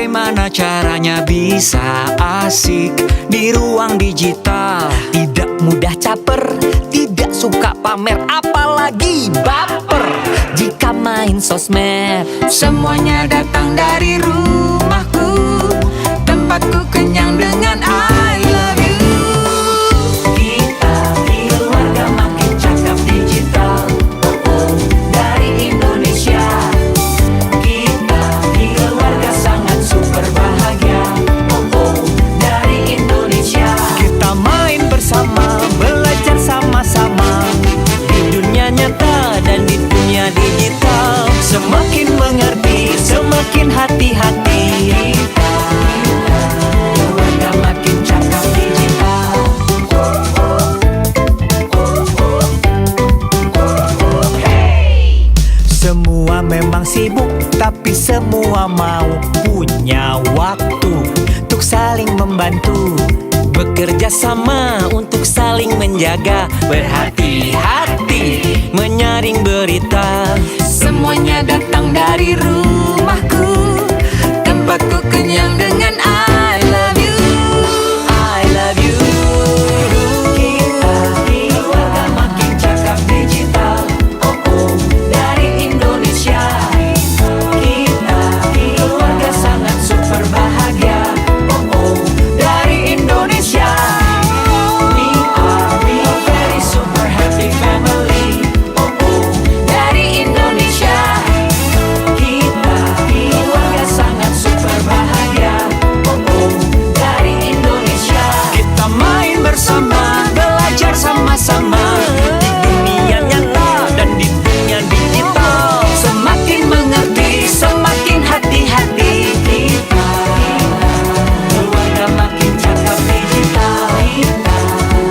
Bagaimana caranya bisa asik di ruang digital? Tidak mudah caper, tidak suka pamer, apalagi baper jika main sosmed. Semuanya datang dari rumahku, tempatku kenyang dengan I love you. Kita keluarga makin cakap digital, dari Indonesia. Kita keluarga sangat super bahagia, dari Indonesia. Kita main bersama, belajar sama-sama di dunia nyata dan di dunia digital. Semakin mengerti, semakin hati-hati. Keluarga makin cakap digital. Semua memang sibuk, tapi semua mau punya waktu untuk saling membantu, bekerja sama untuk saling menjaga, berhati-hati menyaring berita. Semuanya datang dari rumahku, tempatku kenyang dengan I love you. I love you. Kita keluarga makin cakap digital, dari Indonesia. Kita keluarga sangat super bahagia, dari Indonesia. We are very super happy family, dari Indonesia. Kita keluarga sangat super bahagia, dari Indonesia. Kita main bersama, belajar sama-sama di dunia nyata dan di dunia digital. Semakin mengerti, semakin hati-hati. Kita keluarga makin cakap digital. Kita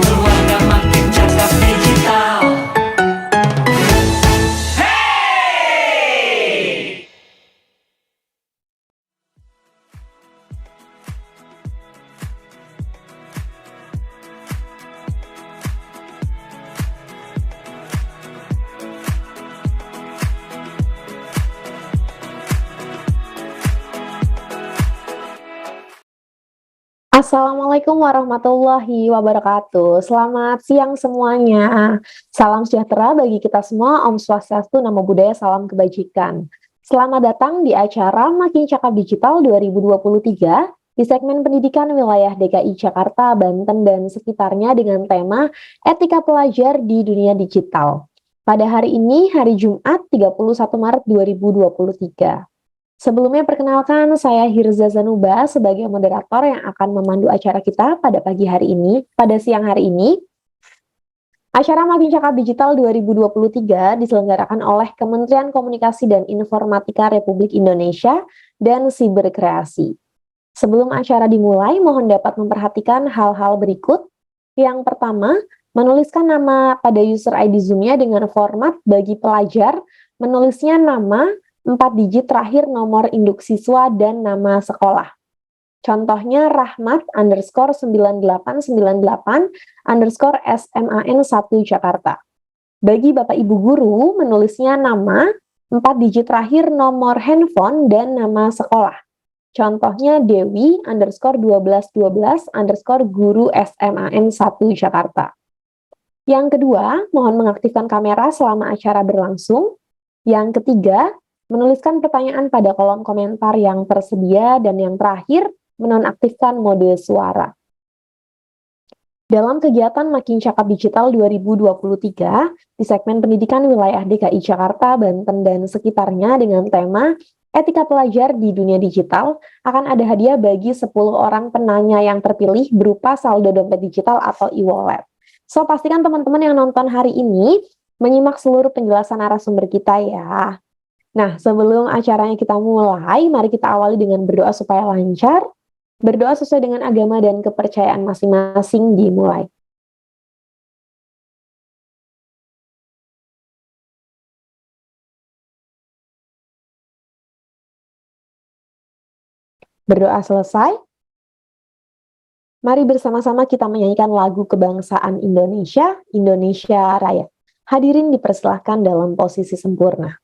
keluarga makin cakap digital. Assalamualaikum warahmatullahi wabarakatuh. Selamat siang semuanya. Salam sejahtera bagi kita semua. Om Swastiastu, Namo Buddhaya, salam kebajikan. Selamat datang di acara Makin Cakap Digital 2023 di segmen pendidikan wilayah DKI Jakarta, Banten, dan sekitarnya dengan tema Etika Pelajar di Dunia Digital. Pada hari ini, hari Jumat 31 Maret 2023. Sebelumnya perkenalkan, saya Hirza Zanuba sebagai moderator yang akan memandu acara kita pada pagi hari ini, pada siang hari ini. Acara Makin Cakap Digital 2023 diselenggarakan oleh Kementerian Komunikasi dan Informatika Republik Indonesia dan Siberkreasi. Sebelum acara dimulai, mohon dapat memperhatikan hal-hal berikut. Yang pertama, menuliskan nama pada user ID Zoom-nya dengan format bagi pelajar, menulisnya nama 4 digit terakhir nomor induk siswa dan nama sekolah. Contohnya Rahmat _9898_SMAN1 Jakarta. Bagi Bapak Ibu Guru, menulisnya nama 4 digit terakhir nomor handphone dan nama sekolah. Contohnya Dewi _1212_guru SMAN1 Jakarta. Yang kedua, mohon mengaktifkan kamera selama acara berlangsung. Yang ketiga, menuliskan pertanyaan pada kolom komentar yang tersedia, dan yang terakhir, menonaktifkan mode suara. Dalam kegiatan Makin Cakap Digital 2023, di segmen pendidikan wilayah DKI Jakarta, Banten, dan sekitarnya dengan tema Etika Pelajar di Dunia Digital, akan ada hadiah bagi 10 orang penanya yang terpilih berupa saldo dompet digital atau e-wallet. So, pastikan teman-teman yang nonton hari ini menyimak seluruh penjelasan narasumber kita ya. Nah, sebelum acaranya kita mulai, mari kita awali dengan berdoa supaya lancar. Berdoa sesuai dengan agama dan kepercayaan masing-masing dimulai. Berdoa selesai. Mari bersama-sama kita menyanyikan lagu kebangsaan Indonesia, Indonesia Raya. Hadirin dipersilahkan dalam posisi sempurna.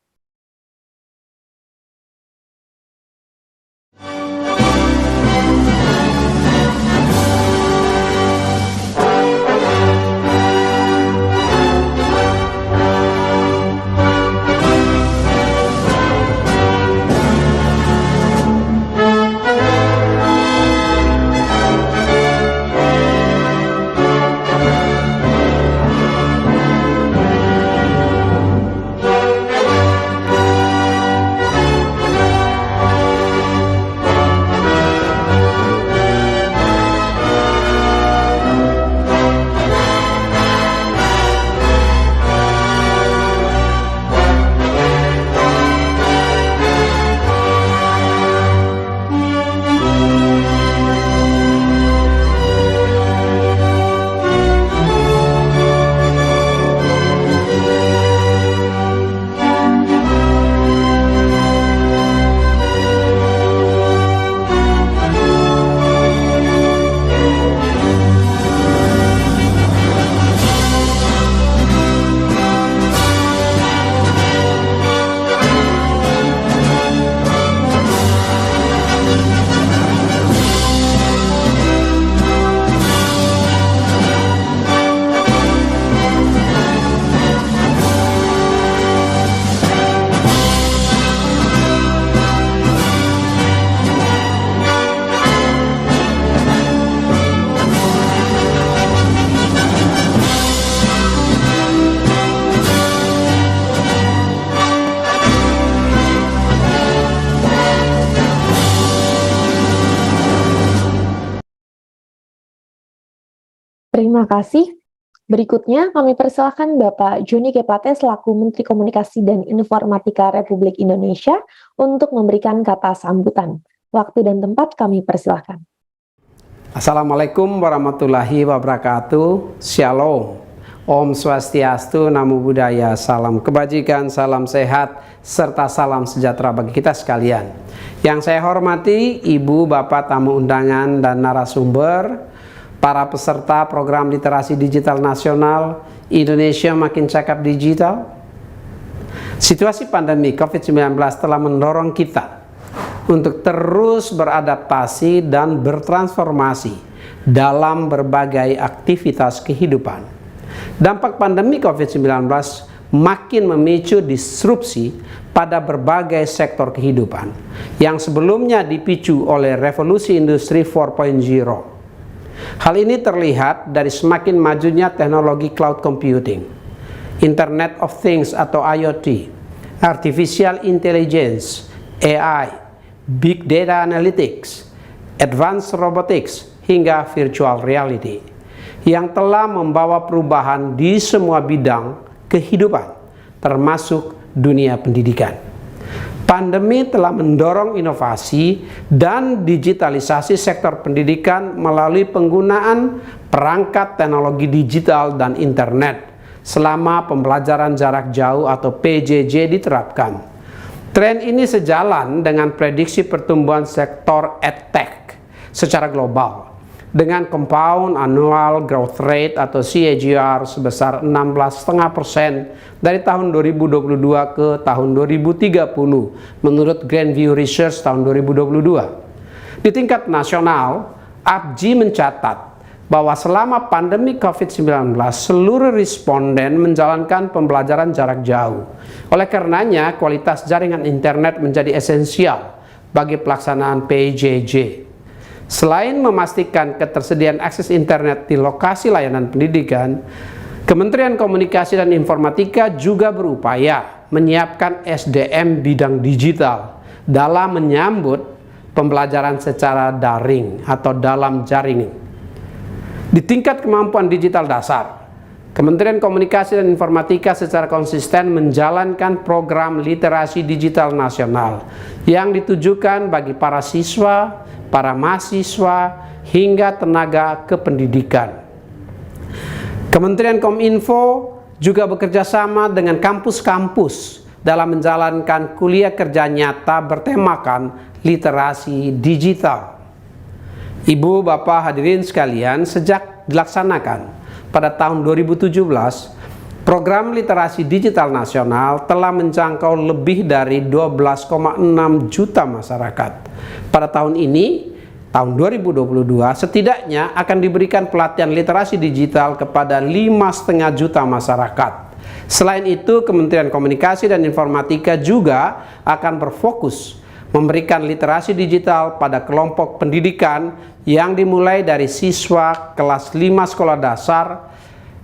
Terima kasih. Berikutnya kami persilahkan Bapak Joni G. Plate selaku Menteri Komunikasi dan Informatika Republik Indonesia untuk memberikan kata sambutan. Waktu dan tempat kami persilahkan. Assalamualaikum warahmatullahi wabarakatuh. Shalom. Om Swastiastu, Namo Buddhaya, salam kebajikan, salam sehat, serta salam sejahtera bagi kita sekalian. Yang saya hormati Ibu, Bapak, tamu undangan, dan narasumber, para peserta program literasi digital nasional Indonesia Makin Cakap Digital. Situasi pandemi COVID-19 telah mendorong kita untuk terus beradaptasi dan bertransformasi dalam berbagai aktivitas kehidupan. Dampak pandemi COVID-19 makin memicu disrupsi pada berbagai sektor kehidupan yang sebelumnya dipicu oleh revolusi industri 4.0. Hal ini terlihat dari semakin majunya teknologi cloud computing, Internet of Things atau IoT, Artificial Intelligence, AI, Big Data Analytics, Advanced Robotics, hingga Virtual Reality, yang telah membawa perubahan di semua bidang kehidupan, termasuk dunia pendidikan. Pandemi telah mendorong inovasi dan digitalisasi sektor pendidikan melalui penggunaan perangkat teknologi digital dan internet selama pembelajaran jarak jauh atau PJJ diterapkan. Tren ini sejalan dengan prediksi pertumbuhan sektor EdTech secara global dengan compound annual growth rate atau CAGR sebesar 16,5% dari tahun 2022 ke tahun 2030 menurut Grandview Research tahun 2022. Di tingkat nasional, APJI mencatat bahwa selama pandemi COVID-19 seluruh responden menjalankan pembelajaran jarak jauh. Oleh karenanya, kualitas jaringan internet menjadi esensial bagi pelaksanaan PJJ. Selain memastikan ketersediaan akses internet di lokasi layanan pendidikan, Kementerian Komunikasi dan Informatika juga berupaya menyiapkan SDM bidang digital dalam menyambut pembelajaran secara daring atau dalam jaring. Di tingkat kemampuan digital dasar, Kementerian Komunikasi dan Informatika secara konsisten menjalankan program literasi digital nasional yang ditujukan bagi para siswa, para mahasiswa, hingga tenaga kependidikan. Kementerian Kominfo juga bekerja sama dengan kampus-kampus dalam menjalankan kuliah kerja nyata bertemakan literasi digital. Ibu, Bapak, hadirin sekalian, sejak dilaksanakan pada tahun 2017, program literasi digital nasional telah menjangkau lebih dari 12,6 juta masyarakat. Pada tahun ini, tahun 2022, setidaknya akan diberikan pelatihan literasi digital kepada 5,5 juta masyarakat. Selain itu, Kementerian Komunikasi dan Informatika juga akan berfokus memberikan literasi digital pada kelompok pendidikan yang dimulai dari siswa kelas 5 sekolah dasar,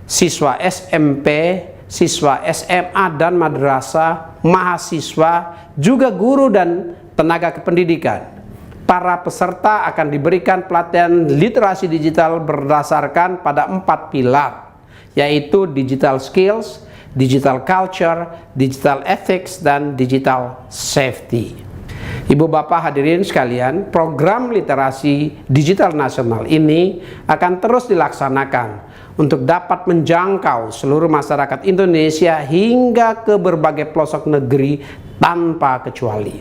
siswa SMP, siswa SMA dan madrasah, mahasiswa, juga guru dan tenaga kependidikan. Para peserta akan diberikan pelatihan literasi digital berdasarkan pada 4 pilar, yaitu digital skills, digital culture, digital ethics, dan digital safety. Ibu, Bapak, hadirin sekalian, program literasi digital nasional ini akan terus dilaksanakan untuk dapat menjangkau seluruh masyarakat Indonesia hingga ke berbagai pelosok negeri tanpa kecuali.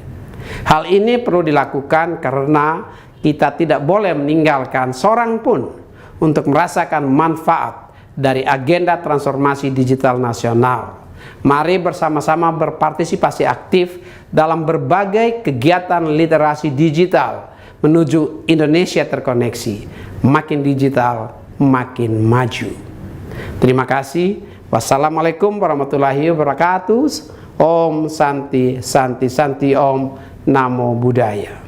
Hal ini perlu dilakukan karena kita tidak boleh meninggalkan seorang pun untuk merasakan manfaat dari agenda transformasi digital nasional. Mari bersama-sama berpartisipasi aktif dalam berbagai kegiatan literasi digital menuju Indonesia terkoneksi, makin digital, makin maju. Terima kasih. Wassalamualaikum warahmatullahi wabarakatuh. Om Santi Santi Santi Om Namo Buddhaya.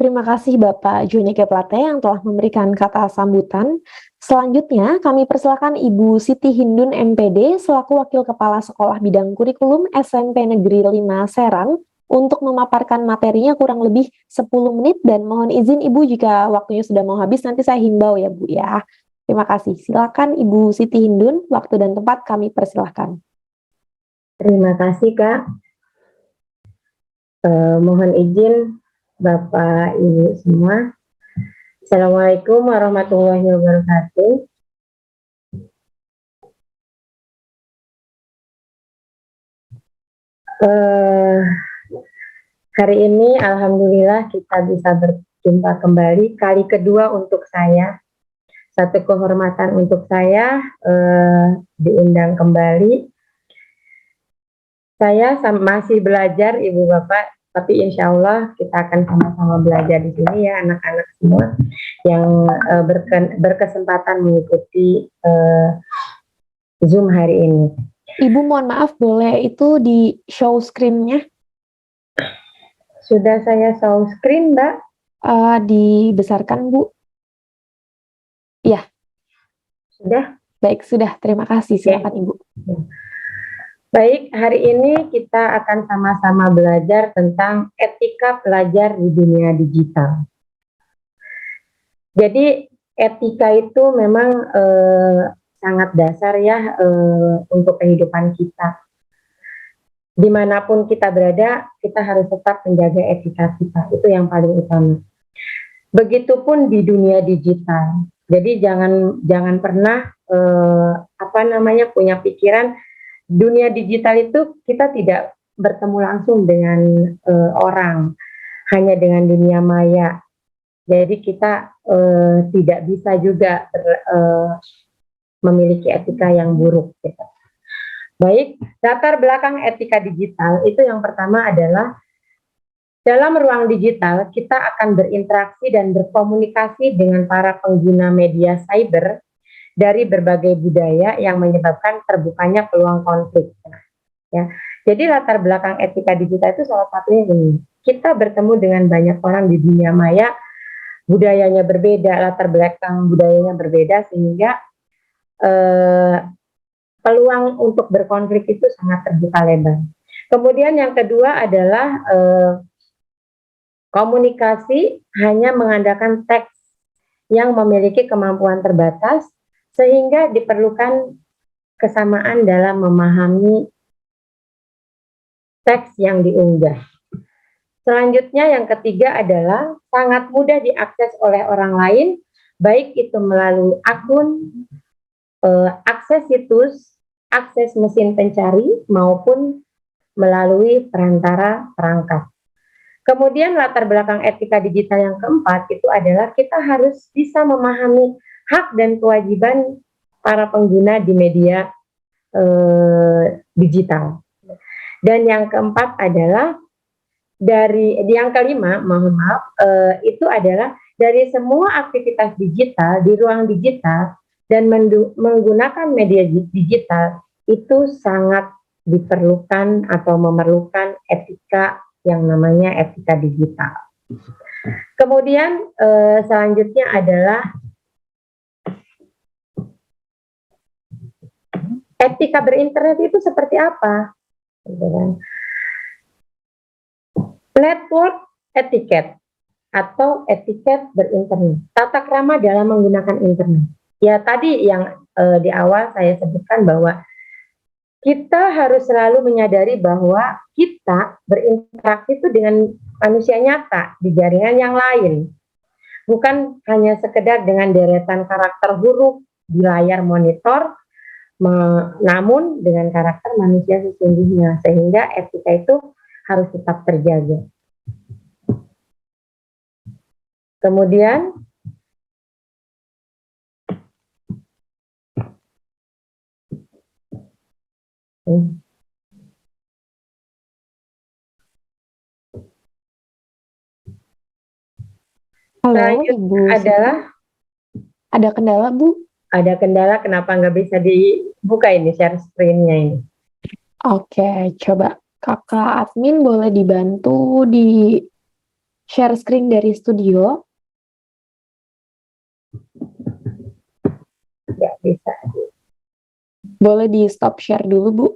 terima kasih Bapak Joni G. Plate yang telah memberikan kata sambutan. Selanjutnya, kami persilakan Ibu Siti Hindun MPD selaku Wakil Kepala Sekolah Bidang Kurikulum SMP Negeri 5 Serang untuk memaparkan materinya kurang lebih 10 menit dan mohon izin Ibu jika waktunya sudah mau habis nanti saya himbau ya Bu ya. Terima kasih. Silakan Ibu Siti Hindun, waktu dan tempat kami persilahkan. Terima kasih Kak. Mohon izin Bapak Ibu semua. Assalamualaikum warahmatullahi wabarakatuh. Hari ini alhamdulillah kita bisa berjumpa kembali kali kedua untuk saya. Satu kehormatan untuk saya diundang kembali. Saya masih belajar Ibu Bapak, tapi insya Allah kita akan sama-sama belajar di sini ya anak-anak semua yang berkesempatan mengikuti Zoom hari ini. Ibu mohon maaf boleh itu di show screen-nya? Sudah saya show screen Mbak? Dibesarkan Bu. Ya. Sudah? Baik, sudah. Terima kasih. Silakan Ibu. Baik, hari ini kita akan sama-sama belajar tentang etika pelajar di dunia digital. Jadi etika itu memang sangat dasar ya untuk kehidupan kita. Dimanapun kita berada, kita harus tetap menjaga etika kita. Itu yang paling utama. Begitupun di dunia digital. Jadi jangan pernah punya pikiran dunia digital itu kita tidak bertemu langsung dengan orang, hanya dengan dunia maya. Jadi kita tidak bisa juga memiliki etika yang buruk. Gitu. Baik, latar belakang etika digital itu yang pertama adalah dalam ruang digital kita akan berinteraksi dan berkomunikasi dengan para pengguna media cyber dari berbagai budaya yang menyebabkan terbukanya peluang konflik. Ya. Jadi latar belakang etika digital itu salah satunya ini. Kita bertemu dengan banyak orang di dunia maya, budayanya berbeda, latar belakang budayanya berbeda, sehingga peluang untuk berkonflik itu sangat terbuka lebar. Kemudian yang kedua adalah komunikasi hanya mengandalkan teks yang memiliki kemampuan terbatas, sehingga diperlukan kesamaan dalam memahami teks yang diunggah. Selanjutnya yang ketiga adalah sangat mudah diakses oleh orang lain, baik itu melalui akun, akses situs, akses mesin pencari, maupun melalui perantara perangkat. Kemudian latar belakang etika digital yang keempat itu adalah kita harus bisa memahami hak dan kewajiban para pengguna di media digital. Dan yang keempat adalah yang kelima, mohon maaf, itu adalah dari semua aktivitas digital di ruang digital dan menggunakan media digital itu sangat diperlukan atau memerlukan etika yang namanya etika digital. Kemudian selanjutnya adalah etika berinternet itu seperti apa? Network etiquette atau etiket berinternet, tata krama dalam menggunakan internet. Ya tadi yang di awal saya sebutkan bahwa kita harus selalu menyadari bahwa kita berinteraksi itu dengan manusia nyata di jaringan yang lain. Bukan hanya sekedar dengan deretan karakter huruf di layar monitor, namun dengan karakter manusia sesungguhnya. Sehingga etika itu harus tetap terjaga. Kemudian Halo Ibu. Ada kendala Bu? Ada kendala, kenapa nggak bisa dibuka ini share screen-nya ini? Oke, coba kakak admin boleh dibantu di share screen dari studio. Nggak bisa. Boleh di stop share dulu, Bu.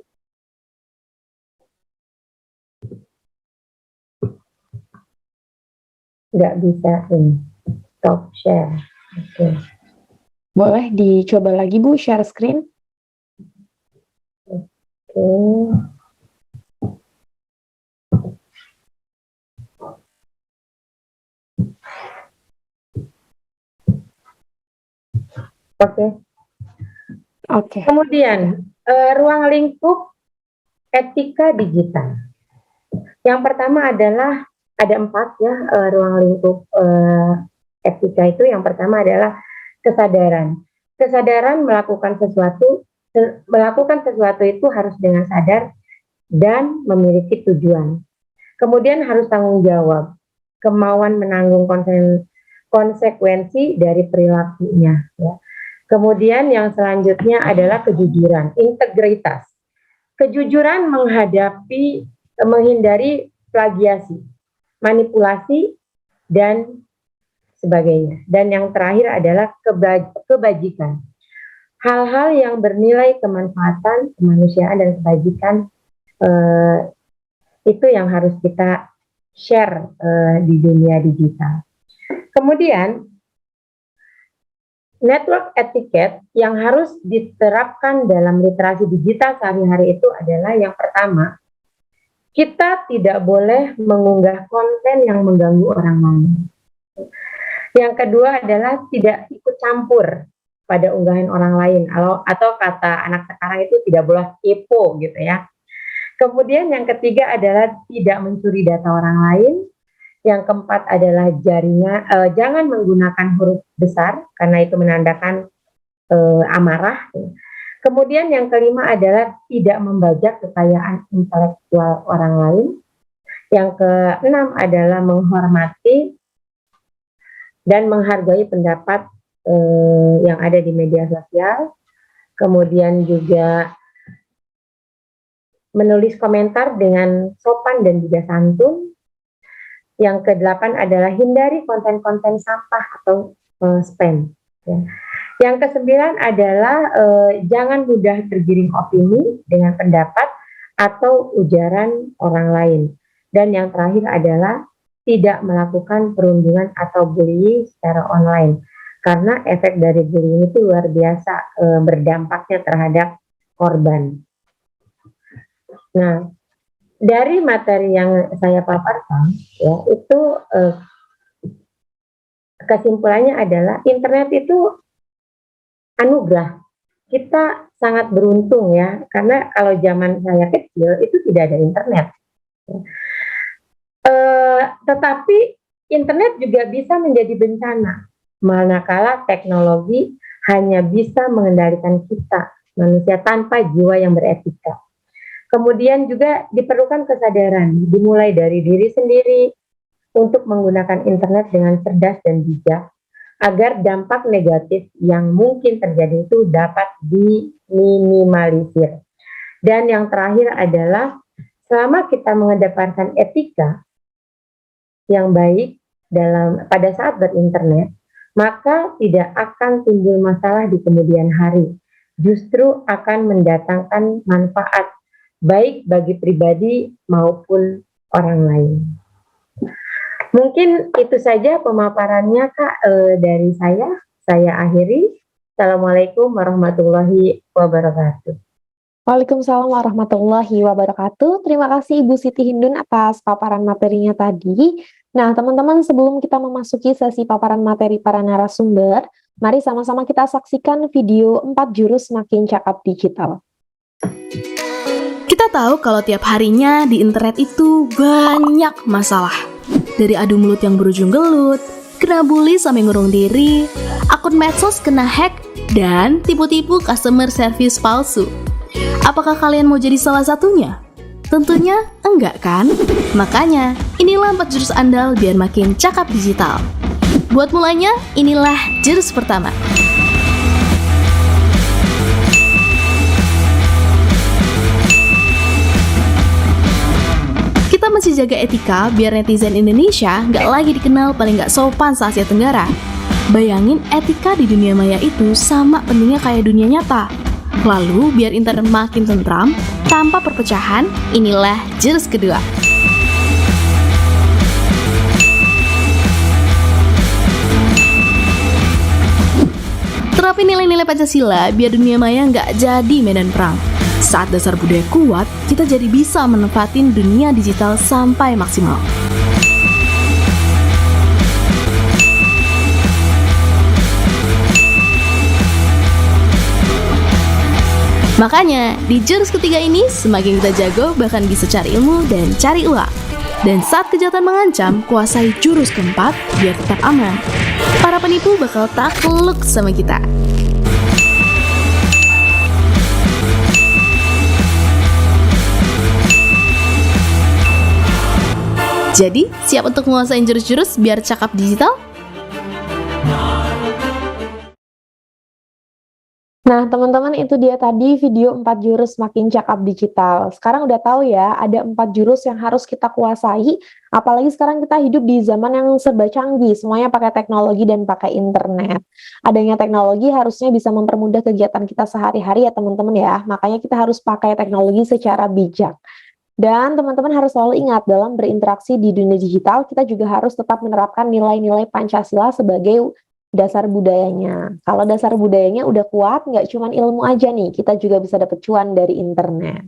Nggak bisa ini. Stop share. Oke. Boleh dicoba lagi, Bu, share screen. Oke. Oke. Oke. Kemudian ruang lingkup etika digital. Yang pertama adalah ada 4 ya ruang lingkup etika itu. Yang pertama adalah kesadaran. Kesadaran melakukan sesuatu itu harus dengan sadar dan memiliki tujuan. Kemudian harus tanggung jawab, kemauan menanggung konsekuensi dari perilakunya. Ya. Kemudian yang selanjutnya adalah kejujuran, integritas. Kejujuran menghindari plagiasi, manipulasi, dan sebagainya. Dan yang terakhir adalah kebajikan. Hal-hal yang bernilai kemanfaatan, kemanusiaan, dan kebajikan itu yang harus kita share di dunia digital. Kemudian, network etiquette yang harus diterapkan dalam literasi digital sehari-hari itu adalah yang pertama, kita tidak boleh mengunggah konten yang mengganggu orang lain. Yang kedua adalah tidak ikut campur pada unggahan orang lain, atau kata anak sekarang itu tidak boleh kepo gitu ya. Kemudian yang ketiga adalah tidak mencuri data orang lain. Yang keempat adalah jangan menggunakan huruf besar karena itu menandakan amarah. Kemudian yang kelima adalah tidak membajak kekayaan intelektual orang lain. Yang keenam adalah menghormati dan menghargai pendapat yang ada di media sosial. Kemudian juga menulis komentar dengan sopan dan juga santun. Yang kedelapan adalah hindari konten-konten sampah atau spam. Ya. Yang kesembilan adalah jangan mudah tergiring opini dengan pendapat atau ujaran orang lain. Dan yang terakhir adalah tidak melakukan perundungan atau bullying secara online. Karena efek dari bullying itu luar biasa berdampaknya terhadap korban. Nah, dari materi yang saya paparkan, ya itu kesimpulannya adalah internet itu anugerah. Kita sangat beruntung ya, karena kalau zaman saya kecil itu tidak ada internet. Tetapi internet juga bisa menjadi bencana, manakala teknologi hanya bisa mengendalikan kita, manusia tanpa jiwa yang beretika. Kemudian juga diperlukan kesadaran, dimulai dari diri sendiri untuk menggunakan internet dengan cerdas dan bijak, agar dampak negatif yang mungkin terjadi itu dapat diminimalisir. Dan yang terakhir adalah, selama kita mengedepankan etika yang baik pada saat berinternet, maka tidak akan timbul masalah di kemudian hari. Justru akan mendatangkan manfaat baik bagi pribadi maupun orang lain. Mungkin itu saja pemaparannya Kak dari saya. Saya akhiri. Assalamualaikum warahmatullahi wabarakatuh. Waalaikumsalam warahmatullahi wabarakatuh. Terima kasih Ibu Siti Hindun atas paparan materinya tadi. Nah, teman-teman, sebelum kita memasuki sesi paparan materi para narasumber, mari sama-sama kita saksikan video 4 jurus semakin cakap digital. Kita tahu kalau tiap harinya di internet itu banyak masalah. Dari adu mulut yang berujung gelut, kena bully sampai ngurung diri, akun medsos kena hack, dan tipu-tipu customer service palsu. Apakah kalian mau jadi salah satunya? Tentunya enggak kan? Makanya, inilah 4 jurus andal biar makin cakap digital. Buat mulanya, inilah jurus pertama. mesti jaga etika biar netizen Indonesia nggak lagi dikenal paling nggak sopan se-Asia Tenggara. Bayangin etika di dunia maya itu sama pentingnya kayak dunia nyata. Lalu biar internet makin tentram, tanpa perpecahan, inilah jurus kedua. Terapi nilai-nilai Pancasila biar dunia maya nggak jadi medan perang. Saat dasar budaya kuat, kita jadi bisa menempatin dunia digital sampai maksimal. Makanya, di jurus ketiga ini, semakin kita jago, bahkan bisa cari ilmu dan cari uang. Dan saat kejahatan mengancam, kuasai jurus keempat biar tetap aman. Para penipu bakal takluk sama kita. Jadi, siap untuk menguasai jurus-jurus biar cakap digital? Nah, teman-teman, itu dia tadi video 4 jurus makin cakap digital. Sekarang udah tahu ya, ada 4 jurus yang harus kita kuasai, apalagi sekarang kita hidup di zaman yang serba canggih, semuanya pakai teknologi dan pakai internet. Adanya teknologi harusnya bisa mempermudah kegiatan kita sehari-hari ya teman-teman ya, makanya kita harus pakai teknologi secara bijak. Dan teman-teman harus selalu ingat, dalam berinteraksi di dunia digital, kita juga harus tetap menerapkan nilai-nilai Pancasila sebagai dasar budayanya. Kalau dasar budayanya udah kuat, nggak cuma ilmu aja nih, kita juga bisa dapat cuan dari internet.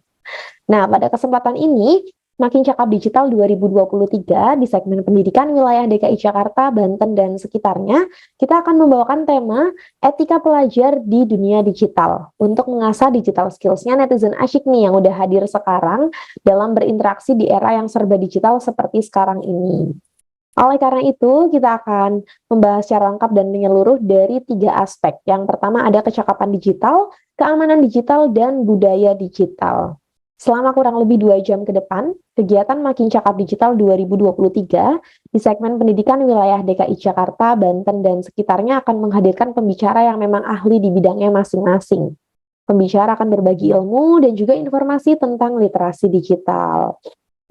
Nah, pada kesempatan ini, Makin Cakap Digital 2023 di segmen pendidikan wilayah DKI Jakarta, Banten, dan sekitarnya, kita akan membawakan tema etika pelajar di dunia digital untuk mengasah digital skills-nya netizen asyik nih yang udah hadir sekarang dalam berinteraksi di era yang serba digital seperti sekarang ini. Oleh karena itu, kita akan membahas secara lengkap dan menyeluruh dari 3 aspek. Yang pertama ada kecakapan digital, keamanan digital, dan budaya digital. Selama kurang lebih 2 jam ke depan, kegiatan Makin Cakap Digital 2023 di segmen pendidikan wilayah DKI Jakarta, Banten, dan sekitarnya akan menghadirkan pembicara yang memang ahli di bidangnya masing-masing. Pembicara akan berbagi ilmu dan juga informasi tentang literasi digital.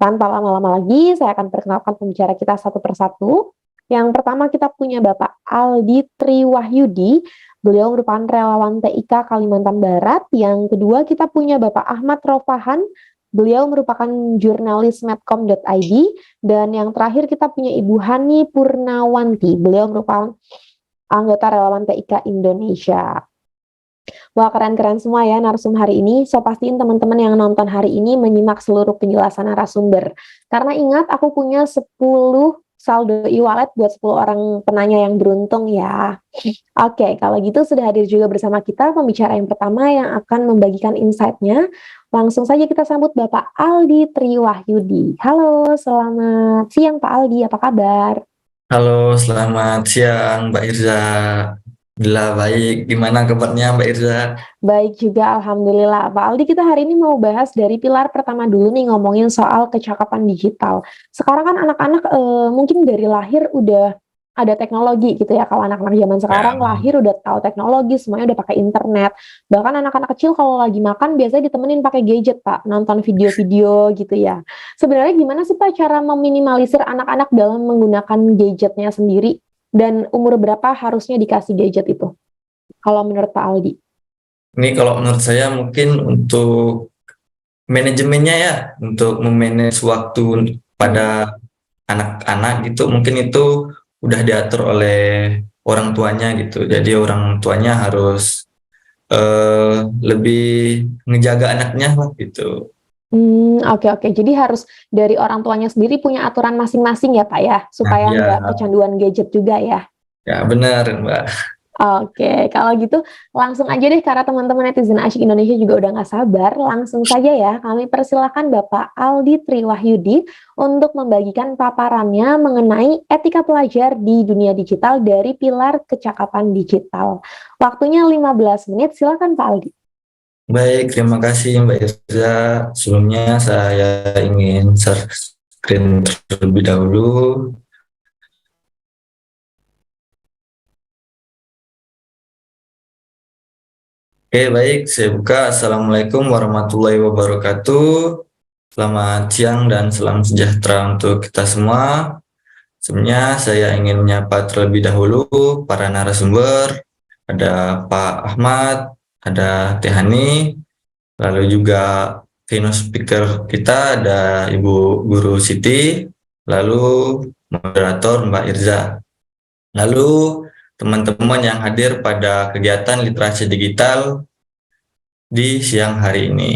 Tanpa lama-lama lagi, saya akan perkenalkan pembicara kita satu persatu. Yang pertama kita punya Bapak Aldi Triwahyudi. Beliau merupakan relawan TIK Kalimantan Barat. Yang kedua kita punya Bapak Ahmad Rofahan. Beliau merupakan jurnalis medcom.id. Dan yang terakhir kita punya Ibu Hani Purnawanti. Beliau merupakan anggota relawan TIK Indonesia. Wah, keren-keren semua ya narsum hari ini. So, pastiin teman-teman yang nonton hari ini menyimak seluruh penjelasan narasumber. Karena ingat, aku punya 10 saldo e-wallet buat 10 orang penanya yang beruntung ya. Oke, kalau gitu sudah hadir juga bersama kita pembicara yang pertama yang akan membagikan insight-nya. Langsung saja kita sambut Bapak Aldi Triwahyudi. Halo, selamat siang Pak Aldi, apa kabar? Halo, selamat siang Mbak Irza. Alhamdulillah baik. Gimana kabarnya Mbak Irza? Baik juga, Alhamdulillah. Pak Aldi, kita hari ini mau bahas dari pilar pertama dulu nih, ngomongin soal kecakapan digital. Sekarang kan anak-anak mungkin dari lahir udah ada teknologi gitu ya. Kalau anak-anak zaman sekarang lahir udah tahu teknologi, semuanya udah pakai internet. Bahkan anak-anak kecil kalau lagi makan biasanya ditemenin pakai gadget, Pak. Nonton video-video gitu ya. Sebenarnya gimana sih Pak cara meminimalisir anak-anak dalam menggunakan gadgetnya sendiri? Dan umur berapa harusnya dikasih gadget itu? Kalau menurut Pak Aldi? Ini kalau menurut saya mungkin untuk manajemennya ya, untuk memanage waktu pada anak-anak gitu, mungkin itu udah diatur oleh orang tuanya gitu. Jadi orang tuanya harus lebih ngejaga anaknya lah gitu. Oke. Jadi harus dari orang tuanya sendiri punya aturan masing-masing ya Pak ya, supaya Nah, ya, nggak kecanduan gadget juga ya. ya benar Mbak. Oke, kalau gitu langsung aja deh karena teman-teman netizen asyik Indonesia juga udah nggak sabar, langsung saja ya kami persilakan Bapak Aldi Triwahyudi untuk membagikan paparannya mengenai etika pelajar di dunia digital dari pilar kecakapan digital. Waktunya 15 menit, silakan Pak Aldi. Baik, terima kasih Mbak Irza. Sebelumnya saya ingin share screen terlebih dahulu. Oke, baik. Saya buka. Assalamualaikum warahmatullahi wabarakatuh. Selamat siang dan salam sejahtera untuk kita semua. Sebelumnya saya ingin menyapa terlebih dahulu para narasumber. Ada Pak Ahmad, ada Teh Hani, lalu juga keynote speaker kita ada Ibu Guru Siti, lalu moderator Mbak Irza. Lalu teman-teman yang hadir pada kegiatan literasi digital di siang hari ini.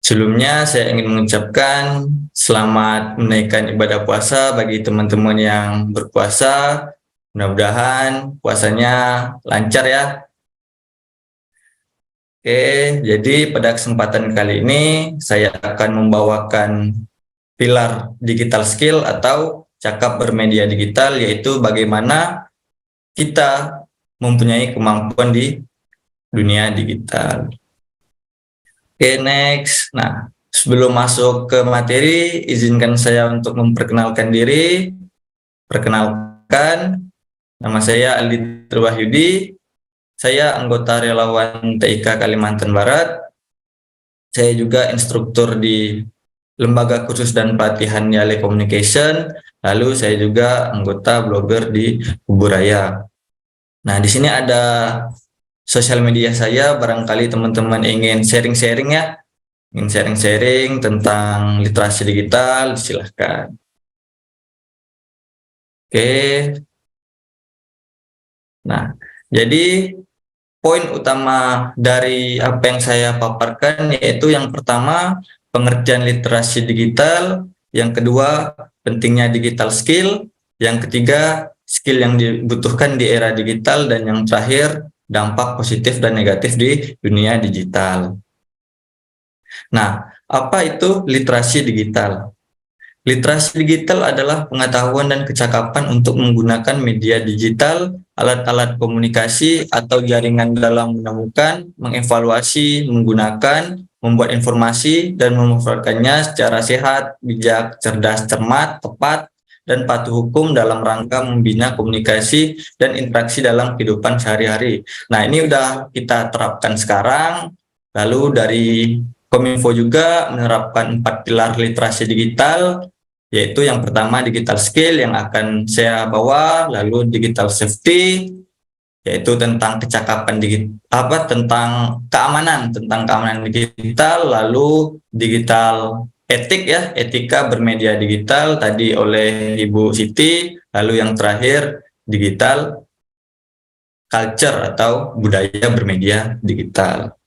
Sebelumnya saya ingin mengucapkan selamat menaikkan ibadah puasa bagi teman-teman yang berpuasa. Mudah-mudahan puasanya lancar ya. Oke, jadi pada kesempatan kali ini saya akan membawakan pilar digital skill atau cakap bermedia digital, yaitu bagaimana kita mempunyai kemampuan di dunia digital. Oke, next. Nah, sebelum masuk ke materi, izinkan saya untuk memperkenalkan diri. Perkenalkan, nama saya Aldi Wahyudi. Saya anggota relawan TIK Kalimantan Barat. Saya juga instruktur di Lembaga Kursus dan Pelatihan Yale Communication. Lalu saya juga anggota blogger di Kuburaya. Nah, di sini ada sosial media saya, barangkali teman-teman ingin sharing-sharing ya, ingin sharing-sharing tentang literasi digital, silahkan. Oke. Nah, jadi poin utama dari apa yang saya paparkan yaitu yang pertama, pengertian literasi digital, yang kedua, pentingnya digital skill, yang ketiga, skill yang dibutuhkan di era digital, dan yang terakhir, dampak positif dan negatif di dunia digital. Nah, apa itu literasi digital? Literasi digital adalah pengetahuan dan kecakapan untuk menggunakan media digital, alat-alat komunikasi, atau jaringan dalam menemukan, mengevaluasi, menggunakan, membuat informasi, dan memanfaatkannya secara sehat, bijak, cerdas, cermat, tepat, dan patuh hukum dalam rangka membina komunikasi dan interaksi dalam kehidupan sehari-hari. Nah, ini udah kita terapkan sekarang. Lalu dari Kominfo juga menerapkan 4 pilar literasi digital, yaitu yang pertama digital skill yang akan saya bawa, lalu digital safety, yaitu tentang kecakapan digital, tentang keamanan digital, lalu digital etik ya, etika bermedia digital tadi oleh Ibu Siti, lalu yang terakhir digital culture atau budaya bermedia digital.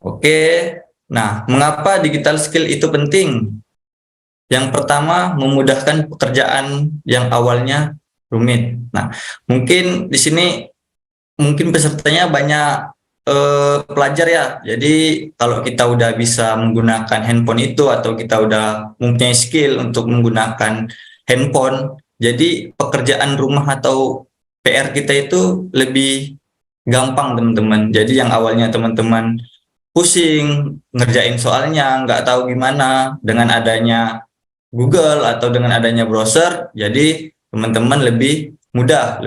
Oke, nah mengapa digital skill itu penting? Yang pertama, memudahkan pekerjaan yang awalnya rumit. Nah, mungkin di sini pesertanya banyak pelajar ya. Jadi kalau kita udah bisa menggunakan handphone itu atau kita udah mempunyai skill untuk menggunakan handphone, jadi pekerjaan rumah atau PR kita itu lebih gampang teman-teman. Jadi yang awalnya teman-teman pusing ngerjain soalnya, nggak tahu gimana, dengan adanya Google atau dengan adanya browser, jadi teman-teman lebih mudah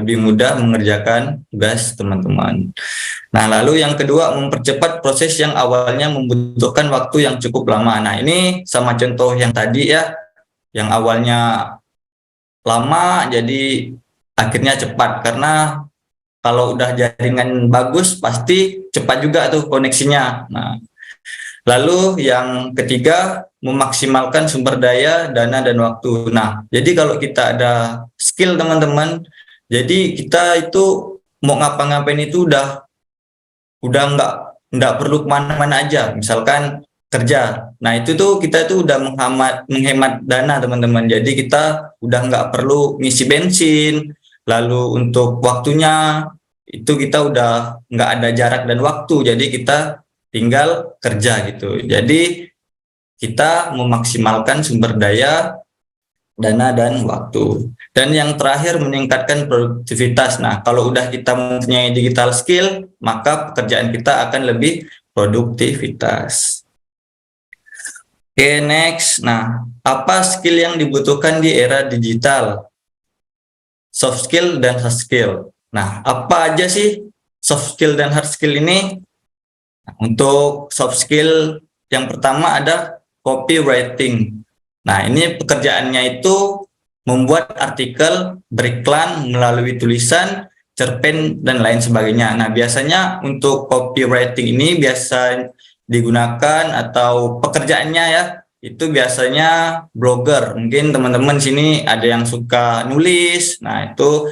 mengerjakan tugas teman-teman. Nah, lalu yang kedua, mempercepat proses yang awalnya membutuhkan waktu yang cukup lama. Nah, ini sama contoh yang tadi ya, yang awalnya lama jadi akhirnya cepat, karena kalau udah jaringan bagus pasti cepat juga tuh koneksinya. Nah, lalu yang ketiga, memaksimalkan sumber daya, dana, dan waktu. Nah, jadi kalau kita ada skill teman-teman, jadi kita itu mau ngapa-ngapain itu udah nggak perlu kemana-mana aja. Misalkan kerja. Nah, itu tuh kita tuh udah menghemat dana teman-teman. Jadi kita udah nggak perlu ngisi bensin. Lalu untuk waktunya itu kita udah nggak ada jarak dan waktu. Jadi kita tinggal kerja gitu. Jadi kita memaksimalkan sumber daya, dana, dan waktu. Dan yang terakhir, meningkatkan produktivitas. Nah, kalau udah kita mempunyai digital skill, maka pekerjaan kita akan lebih produktivitas. Oke, next. Nah, apa skill yang dibutuhkan di era digital? Soft skill dan hard skill. Nah, apa aja sih soft skill dan hard skill ini? Untuk soft skill yang pertama ada copywriting. Nah, ini pekerjaannya itu membuat artikel, beriklan melalui tulisan, cerpen, dan lain sebagainya. Nah, biasanya untuk copywriting ini biasa digunakan atau pekerjaannya ya, itu biasanya blogger. Mungkin teman-teman sini ada yang suka nulis, nah itu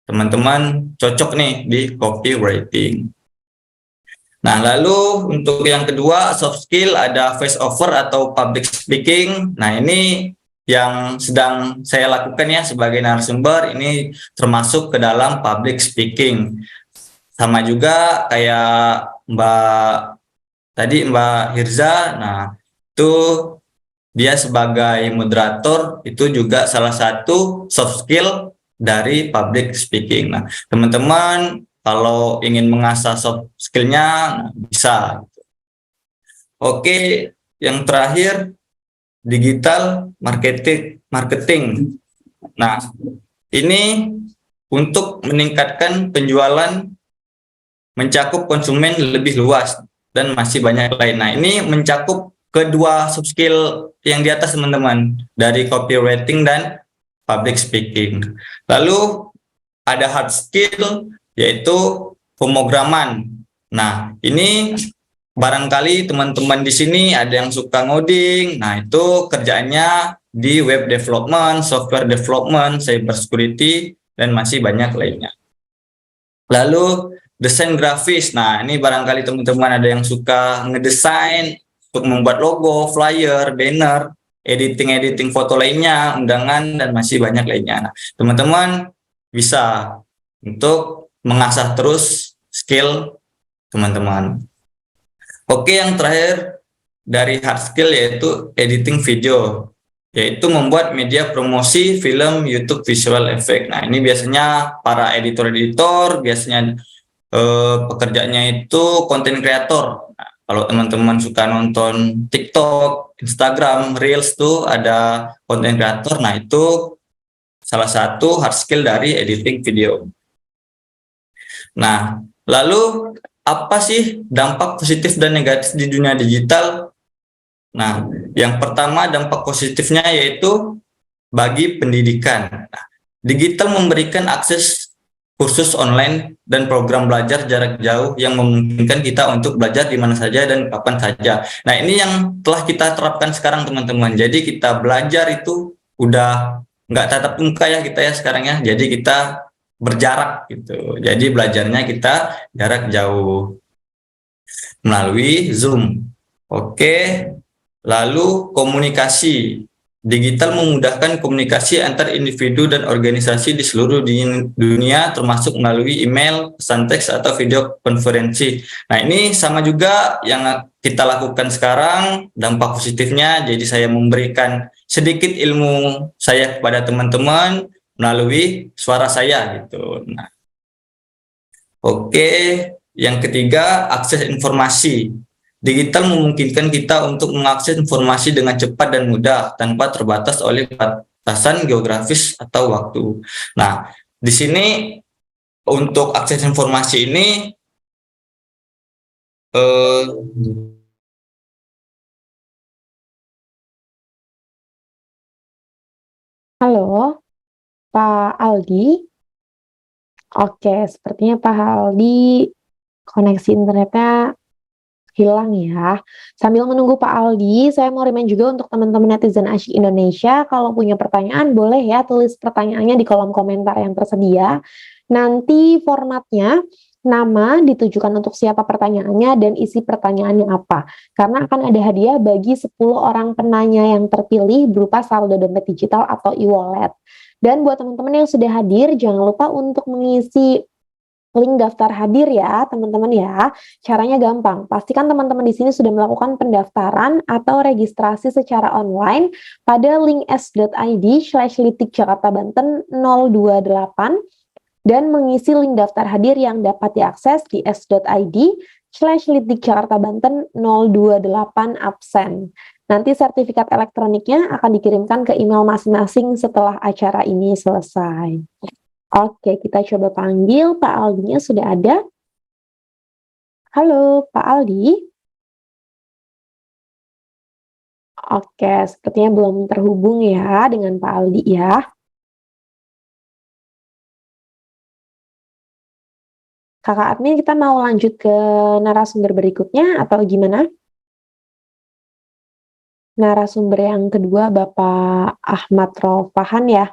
teman-teman cocok nih di copywriting. Nah, lalu untuk yang kedua, soft skill ada voice over atau public speaking. Nah, ini yang sedang saya lakukan ya sebagai narasumber, ini termasuk ke dalam public speaking. Sama juga kayak Mbak Hirza, nah itu dia sebagai moderator, itu juga salah satu soft skill dari public speaking. Nah, teman-teman kalau ingin mengasah soft skill-nya bisa. Oke, yang terakhir digital marketing. Nah, ini untuk meningkatkan penjualan, mencakup konsumen lebih luas dan masih banyak lain. Nah, ini mencakup kedua soft skill yang di atas teman-teman, dari copywriting dan public speaking. Lalu ada hard skill, yaitu pemrograman. Nah, ini barangkali teman-teman di sini ada yang suka ngoding. Nah, itu kerjaannya di web development, software development, cyber security, dan masih banyak lainnya. Lalu desain grafis. Nah, ini barangkali teman-teman ada yang suka ngedesain untuk membuat logo, flyer, banner, editing foto lainnya, undangan, dan masih banyak lainnya. Nah, teman-teman bisa untuk mengasah terus skill teman-teman. Oke, yang terakhir dari hard skill yaitu editing video, yaitu membuat media promosi film, YouTube, visual effect. Nah, ini biasanya para editor-editor, biasanya pekerjaannya itu konten kreator. Nah, kalau teman-teman suka nonton TikTok, Instagram, Reels tuh ada konten kreator. Nah, itu salah satu hard skill dari editing video. Nah, lalu apa sih dampak positif dan negatif di dunia digital? Nah, yang pertama dampak positifnya yaitu bagi pendidikan. Nah, digital memberikan akses kursus online dan program belajar jarak jauh yang memungkinkan kita untuk belajar di mana saja dan kapan saja. Nah, ini yang telah kita terapkan sekarang teman-teman. Jadi kita belajar itu udah nggak tatap muka ya kita ya sekarang ya. Jadi kita berjarak gitu. Jadi belajarnya kita jarak jauh melalui Zoom. Oke. Lalu komunikasi. Digital memudahkan komunikasi antar individu dan organisasi di seluruh dunia, termasuk melalui email, pesan teks, atau video konferensi. Nah, ini sama juga yang kita lakukan sekarang, dampak positifnya. Jadi saya memberikan sedikit ilmu saya kepada teman-teman melalui suara saya gitu. Nah, oke, yang ketiga, akses informasi. Digital memungkinkan kita untuk mengakses informasi dengan cepat dan mudah tanpa terbatas oleh batasan geografis atau waktu. Nah, di sini untuk akses informasi ini Halo, Pak Aldi. Oke, sepertinya Pak Aldi koneksi internetnya hilang ya. Sambil menunggu Pak Aldi, saya mau remind juga untuk teman-teman netizen Asyik Indonesia, kalau punya pertanyaan boleh ya tulis pertanyaannya di kolom komentar yang tersedia. Nanti formatnya, nama ditujukan untuk siapa pertanyaannya dan isi pertanyaannya apa. Karena akan ada hadiah bagi 10 orang penanya yang terpilih berupa saldo dompet digital atau e-wallet. Dan buat teman-teman yang sudah hadir, jangan lupa untuk mengisi link daftar hadir ya, teman-teman ya. Caranya gampang. Pastikan teman-teman di sini sudah melakukan pendaftaran atau registrasi secara online pada link s.id/litik Jakarta Banten 028 dan mengisi link daftar hadir yang dapat diakses di s.id/litik Jakarta Banten 028 absen. Nanti sertifikat elektroniknya akan dikirimkan ke email masing-masing setelah acara ini selesai. Oke, kita coba panggil Pak Aldinya sudah ada. Halo, Pak Aldi. Oke, sepertinya belum terhubung ya dengan Pak Aldi ya. Kakak admin, kita mau lanjut ke narasumber berikutnya atau gimana? Narasumber yang kedua Bapak Ahmad Rofahan ya.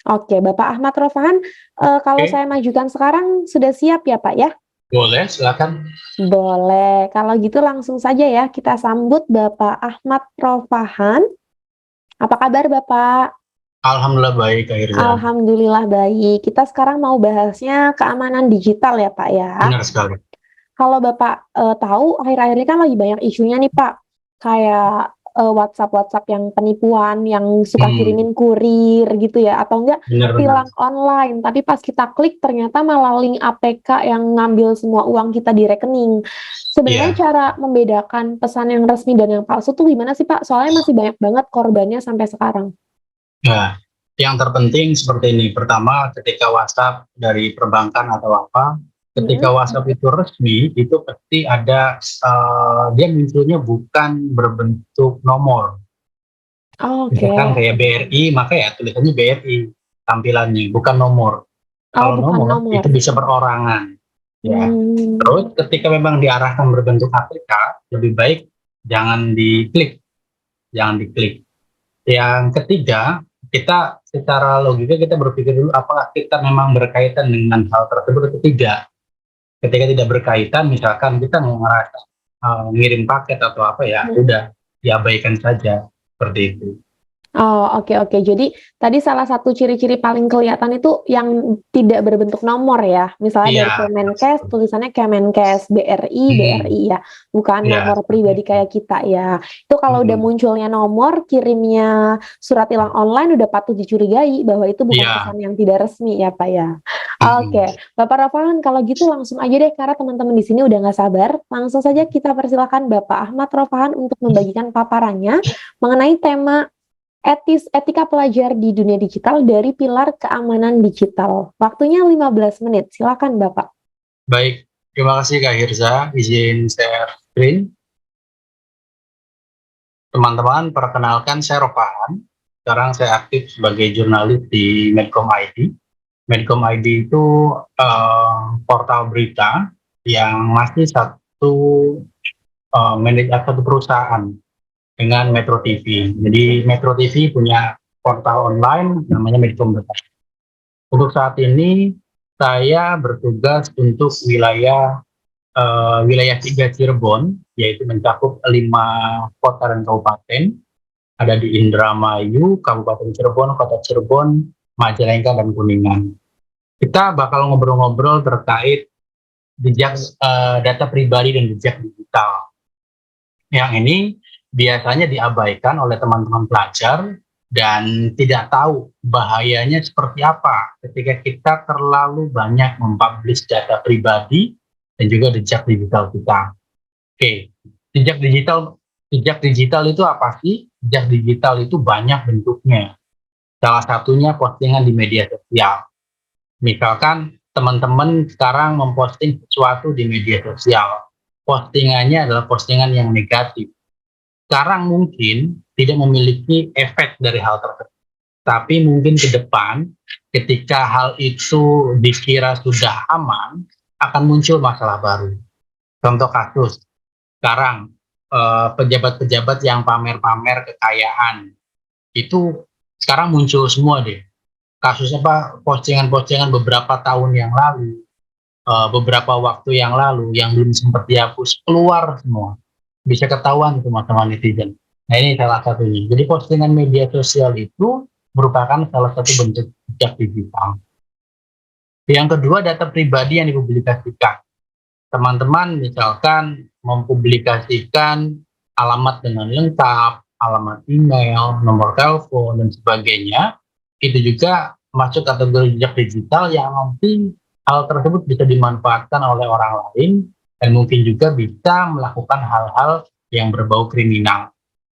Oke, Bapak Ahmad Rofahan, kalau Oke. saya majukan sekarang sudah siap ya Pak ya? Boleh, silakan. Boleh, kalau gitu langsung saja ya kita sambut Bapak Ahmad Rofahan. Apa kabar Bapak? Alhamdulillah baik, Kak Irza. Alhamdulillah baik. Kita sekarang mau bahasnya keamanan digital ya Pak ya. Benar sekali. Kalau Bapak tahu, akhir-akhir ini kan lagi banyak isunya nih Pak. Kayak WhatsApp yang penipuan, yang suka kirimin kurir gitu ya, atau enggak Benar-benar. tilang online. Tapi pas kita klik ternyata malah link APK yang ngambil semua uang kita di rekening. Sebenarnya Iya. cara membedakan pesan yang resmi dan yang palsu tuh gimana sih Pak? Soalnya masih banyak banget korbannya sampai sekarang. Nah, yang terpenting seperti ini. Pertama, ketika WhatsApp dari perbankan atau apa, ketika WhatsApp itu resmi, itu pasti ada dia munculnya bukan berbentuk nomor. Oke. Misalkan kayak BRI, maka ya tulisannya BRI tampilannya, bukan nomor. Kalau bukan nomor nomor. itu bisa perorangan. Ya. Terus ketika memang diarahkan berbentuk APK, lebih baik jangan diklik. Yang ketiga, kita secara logika kita berpikir dulu apakah kita memang berkaitan dengan hal tersebut atau tidak. Ketika tidak berkaitan, misalkan kita mau ngerasa ngirim paket atau apa ya, udah diabaikan saja seperti itu. Oh, oke. Jadi tadi salah satu ciri-ciri paling kelihatan itu yang tidak berbentuk nomor ya. Misalnya dari Kemenkes, tulisannya Kemenkes, BRI ya, bukan nomor pribadi kayak kita ya. Itu kalau udah munculnya nomor, kirimnya surat tilang online udah patut dicurigai bahwa itu bukan pesan yang tidak resmi ya, Pak ya. Oke, Bapak Rafahan, kalau gitu langsung aja deh, karena teman-teman di sini udah nggak sabar. Langsung saja kita persilakan Bapak Ahmad Rafahan untuk membagikan paparannya mengenai tema etika pelajar di dunia digital dari pilar keamanan digital. Waktunya 15 menit. Silakan Bapak. Baik, terima kasih Kak Hirza. Izin share screen. Teman-teman, perkenalkan saya Ropahan. Sekarang saya aktif sebagai jurnalis di Medcom ID. Medcom ID itu portal berita yang masih satu perusahaan dengan Metro TV. Jadi Metro TV punya portal online namanya Medcom Berita. Untuk saat ini saya bertugas untuk wilayah 3 Cirebon, yaitu mencakup 5 kota dan kabupaten. Ada di Indramayu, Kabupaten Cirebon, Kota Cirebon, Majalengka, dan Kuningan. Kita bakal ngobrol-ngobrol terkait jejak data pribadi dan jejak digital. Yang ini biasanya diabaikan oleh teman-teman pelajar dan tidak tahu bahayanya seperti apa ketika kita terlalu banyak mempublish data pribadi dan juga jejak digital kita. Oke, jejak digital itu apa sih? Jejak digital itu banyak bentuknya. Salah satunya postingan di media sosial. Misalkan teman-teman sekarang memposting sesuatu di media sosial. Postingannya adalah postingan yang negatif. Sekarang mungkin tidak memiliki efek dari hal tersebut. Tapi mungkin ke depan ketika hal itu dikira sudah aman, akan muncul masalah baru. Contoh kasus, sekarang pejabat-pejabat yang pamer-pamer kekayaan, itu sekarang muncul semua deh. Kasusnya apa? Postingan-postingan beberapa tahun yang lalu, beberapa waktu yang lalu, yang belum sempat dihapus, keluar semua. Bisa ketahuan teman-teman netizen. Nah ini salah satunya. Jadi postingan media sosial itu merupakan salah satu bentuk jejak digital. Yang kedua, data pribadi yang dipublikasikan. Teman-teman misalkan mempublikasikan alamat dengan lengkap, alamat email, nomor telepon, dan sebagainya, itu juga masuk kategori jejak digital yang nanti hal tersebut bisa dimanfaatkan oleh orang lain dan mungkin juga bisa melakukan hal-hal yang berbau kriminal.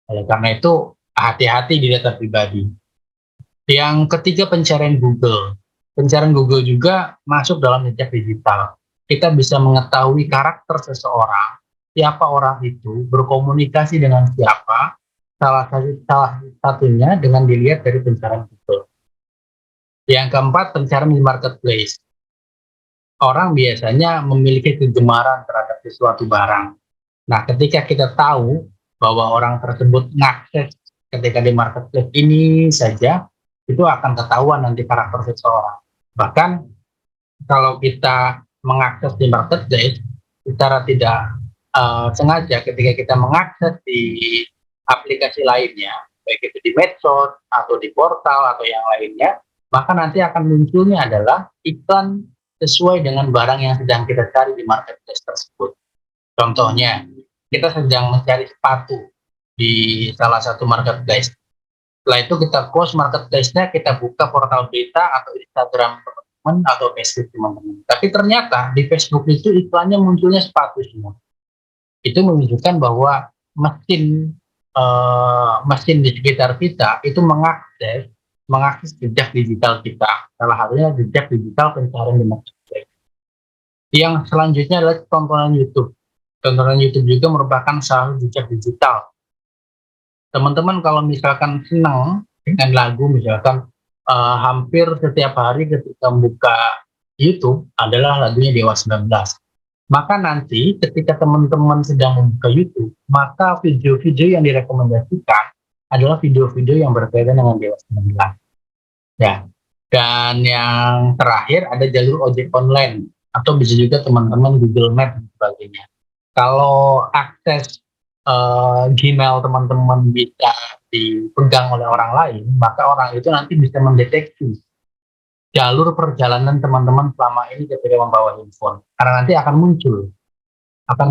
Oleh karena itu, hati-hati di data pribadi. Yang ketiga, pencarian Google. Pencarian Google juga masuk dalam jejak digital. Kita bisa mengetahui karakter seseorang, siapa orang itu, berkomunikasi dengan siapa, salah satunya dengan dilihat dari pencarian Google. Yang keempat, pencarian di marketplace. Orang biasanya memiliki kegemaran terhadap sesuatu barang. Nah, ketika kita tahu bahwa orang tersebut mengakses ketika di marketplace ini saja, itu akan ketahuan nanti karakter seseorang. Bahkan kalau kita mengakses di marketplace secara tidak sengaja, ketika kita mengakses di aplikasi lainnya, baik itu di medsos atau di portal atau yang lainnya, maka nanti akan munculnya adalah iklan sesuai dengan barang yang sedang kita cari di marketplace tersebut. Contohnya, kita sedang mencari sepatu di salah satu marketplace. Setelah itu kita close marketplace-nya, kita buka portal berita atau Instagram teman-teman atau Facebook teman-teman. Tapi ternyata di Facebook itu iklannya munculnya sepatu semua. Itu menunjukkan bahwa mesin di sekitar kita itu mengakses jejak digital kita. Salah satunya jejak digital pencarian di marketplace. Yang selanjutnya adalah tontonan YouTube. Tontonan YouTube juga merupakan salah satu jejak digital. Teman-teman kalau misalkan senang dengan lagu, misalkan hampir setiap hari ketika membuka YouTube adalah lagunya Dewa 19. Maka nanti ketika teman-teman sedang membuka YouTube, maka video-video yang direkomendasikan adalah video-video yang berkaitan dengan Dewa 19. Ya. Dan yang terakhir ada jalur ojek online atau bisa juga teman-teman Google Maps dan sebagainya. Kalau akses Gmail teman-teman bisa dipegang oleh orang lain, maka orang itu nanti bisa mendeteksi jalur perjalanan teman-teman selama ini ketika membawa handphone. Karena nanti akan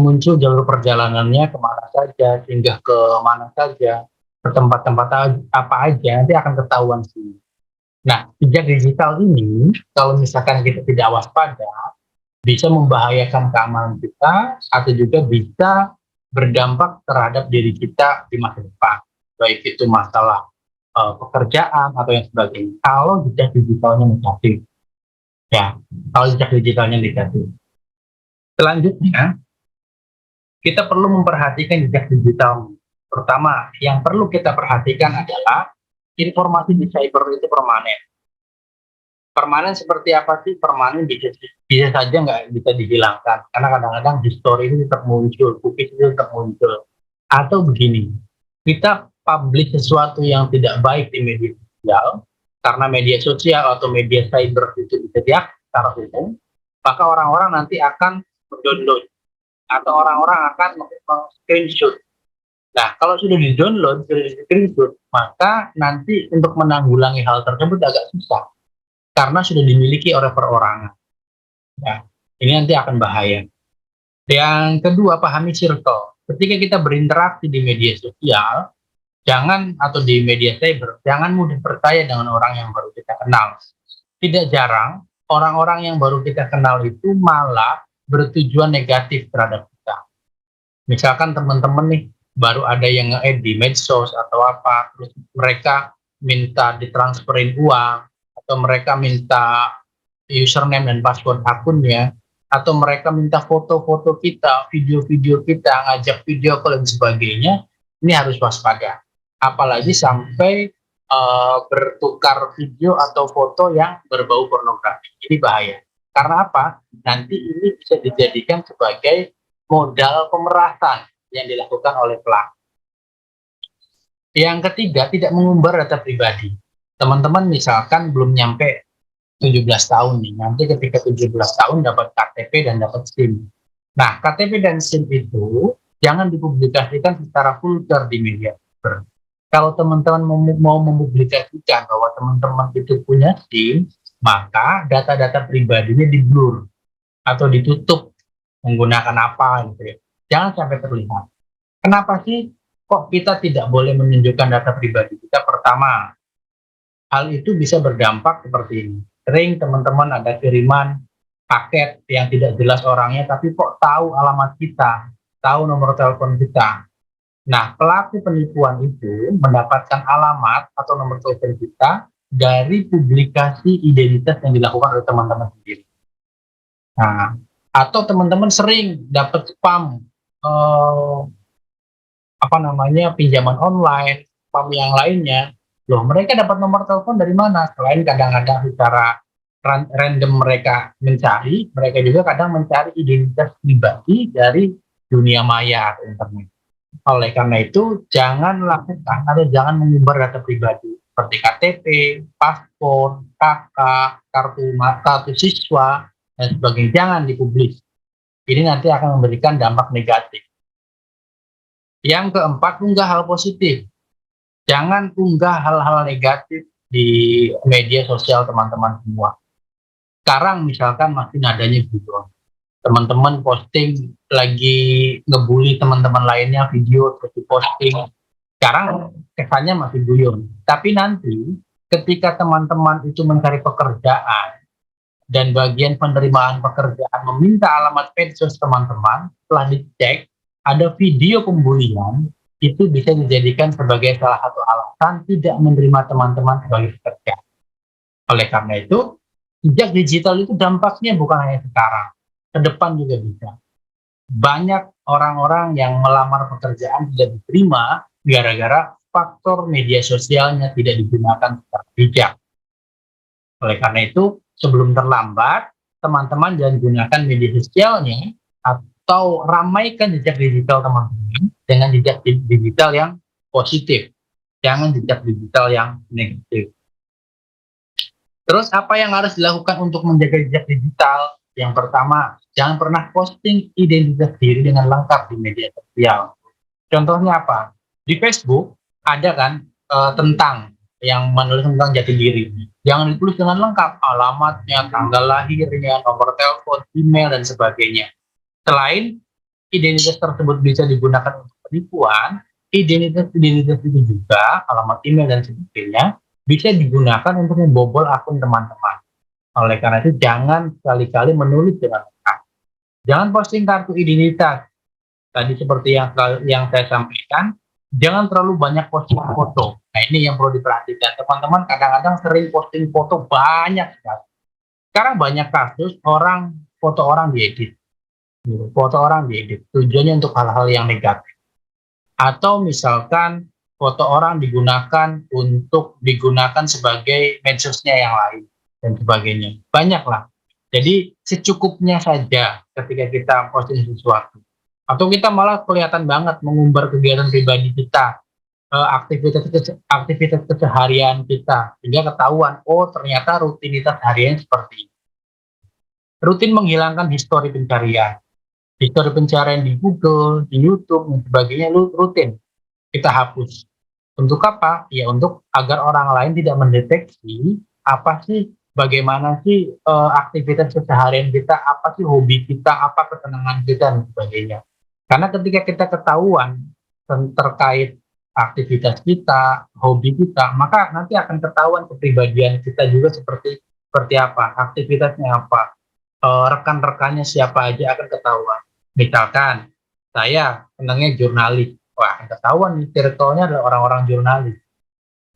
muncul jalur perjalanannya kemana saja, singgah ke mana saja, ke tempat-tempat apa aja, nanti akan ketahuan sih. Nah, jejak digital ini, kalau misalkan kita tidak waspada, bisa membahayakan keamanan kita, atau juga bisa berdampak terhadap diri kita di masa depan. Baik itu masalah pekerjaan atau yang sebagainya. Kalau jejak digitalnya negatif. Ya, kalau jejak digitalnya negatif. Selanjutnya, kita perlu memperhatikan jejak digital. Pertama, yang perlu kita perhatikan adalah informasi di cyber itu permanen. Permanen seperti apa sih? Permanen bisa saja nggak bisa dihilangkan. Karena kadang-kadang history itu tetap muncul, cookies itu tetap muncul. Atau begini, kita publish sesuatu yang tidak baik di media sosial, karena media sosial atau media cyber itu bisa diakses secara umum, maka orang-orang nanti akan mendownload atau orang-orang akan meng-screenshot. Nah, kalau sudah di-download, sudah di-screenshot, maka nanti untuk menanggulangi hal tersebut agak susah, karena sudah dimiliki oleh perorangan. Ya, ini nanti akan bahaya. Yang kedua, pahami circle. Ketika kita berinteraksi di media sosial, atau di media cyber, jangan mudah percaya dengan orang yang baru kita kenal. Tidak jarang, orang-orang yang baru kita kenal itu malah bertujuan negatif terhadap kita. Misalkan teman-teman nih, baru ada yang nge-add di medsos atau apa, terus mereka minta ditransferin uang, atau mereka minta username dan password akunnya, atau mereka minta foto-foto kita, video-video kita, ngajak video call dan sebagainya. Ini harus waspada. Apalagi sampai bertukar video atau foto yang berbau pornografi. Ini bahaya. Karena apa? Nanti ini bisa dijadikan sebagai modal pemerasan yang dilakukan oleh pelaku. Yang ketiga, tidak mengumbar data pribadi. Teman-teman misalkan belum nyampe 17 tahun nih, nanti ketika 17 tahun dapat KTP dan dapat SIM. Nah, KTP dan SIM itu jangan dipublikasikan secara vulgar di media. Kalau teman-teman mau mempublikasikan bahwa teman-teman itu punya SIM, maka data-data pribadinya di-blur atau ditutup menggunakan apa gitu ya. Jangan sampai terlihat. Kenapa sih kok kita tidak boleh menunjukkan data pribadi kita? Pertama, hal itu bisa berdampak seperti ini. Sering teman-teman ada kiriman paket yang tidak jelas orangnya, tapi kok tahu alamat kita, tahu nomor telepon kita. Nah, pelaku penipuan itu mendapatkan alamat atau nomor telepon kita dari publikasi identitas yang dilakukan oleh teman-teman sendiri. Nah, atau teman-teman sering dapat spam pinjaman online, yang lainnya. Loh, mereka dapat nomor telepon dari mana? Selain kadang-kadang secara random mereka mencari, mereka juga kadang mencari identitas pribadi dari dunia maya atau internet. Oleh karena itu, jangan lakukan atau jangan mengumbar data pribadi seperti KTP, paspor, KK, kartu siswa, dan sebagainya. Jangan dipublis. Ini nanti akan memberikan dampak negatif. Yang keempat, unggah hal positif. Jangan unggah hal-hal negatif di media sosial teman-teman semua. Sekarang misalkan masih nadanya gitu. Teman-teman posting lagi ngebully teman-teman lainnya, video terus posting. Sekarang kesannya masih guyon. Tapi nanti ketika teman-teman itu mencari pekerjaan dan bagian penerimaan pekerjaan meminta alamat medsos teman-teman, setelah dicek ada video pembulian, itu bisa dijadikan sebagai salah satu alasan tidak menerima teman-teman sebagai pekerja. Oleh karena itu, jejak digital itu dampaknya bukan hanya sekarang, ke depan juga bisa. Banyak orang-orang yang melamar pekerjaan tidak diterima gara-gara faktor media sosialnya tidak digunakan secara bijak. Oleh karena itu, sebelum terlambat, teman-teman jangan gunakan media sosialnya atau ramaikan jejak digital teman-teman dengan jejak digital yang positif, jangan jejak digital yang negatif. Terus apa yang harus dilakukan untuk menjaga jejak digital? Yang pertama, jangan pernah posting identitas diri dengan lengkap di media sosial. Contohnya apa? Di Facebook ada kan tentang yang menulis tentang jati diri. Jangan ditulis dengan lengkap, alamatnya, tanggal lahirnya, nomor telepon, email, dan sebagainya. Selain identitas tersebut bisa digunakan untuk penipuan, identitas itu juga, alamat email dan sebagainya, bisa digunakan untuk membobol akun teman-teman. Oleh karena itu, jangan sekali-kali menulis dengan lengkap. Jangan posting kartu identitas. Tadi seperti yang saya sampaikan, jangan terlalu banyak posting foto. Nah, ini yang perlu diperhatikan. Teman-teman kadang-kadang sering posting foto banyak sekali. Sekarang banyak kasus foto orang diedit. Foto orang diedit, tujuannya untuk hal-hal yang negatif. Atau misalkan foto orang digunakan sebagai medsosnya yang lain dan sebagainya. Banyaklah. Jadi secukupnya saja ketika kita posting sesuatu. Atau kita malah kelihatan banget mengumbar kegiatan pribadi kita, aktivitas keseharian kita, sehingga ketahuan, oh ternyata rutinitas harian seperti ini. Rutin menghilangkan histori pencarian di Google, di YouTube, dan sebagainya, rutin kita hapus. Untuk apa? Ya untuk agar orang lain tidak mendeteksi bagaimana sih aktivitas keseharian kita, apa sih hobi kita, apa kesenangan kita, dan sebagainya. Karena ketika kita ketahuan terkait aktivitas kita, hobi kita, maka nanti akan ketahuan kepribadian kita juga seperti apa, aktivitasnya apa, rekan-rekannya siapa aja akan ketahuan. Misalkan saya senangnya jurnalis, wah ketahuan nih circle-nya adalah orang-orang jurnalis.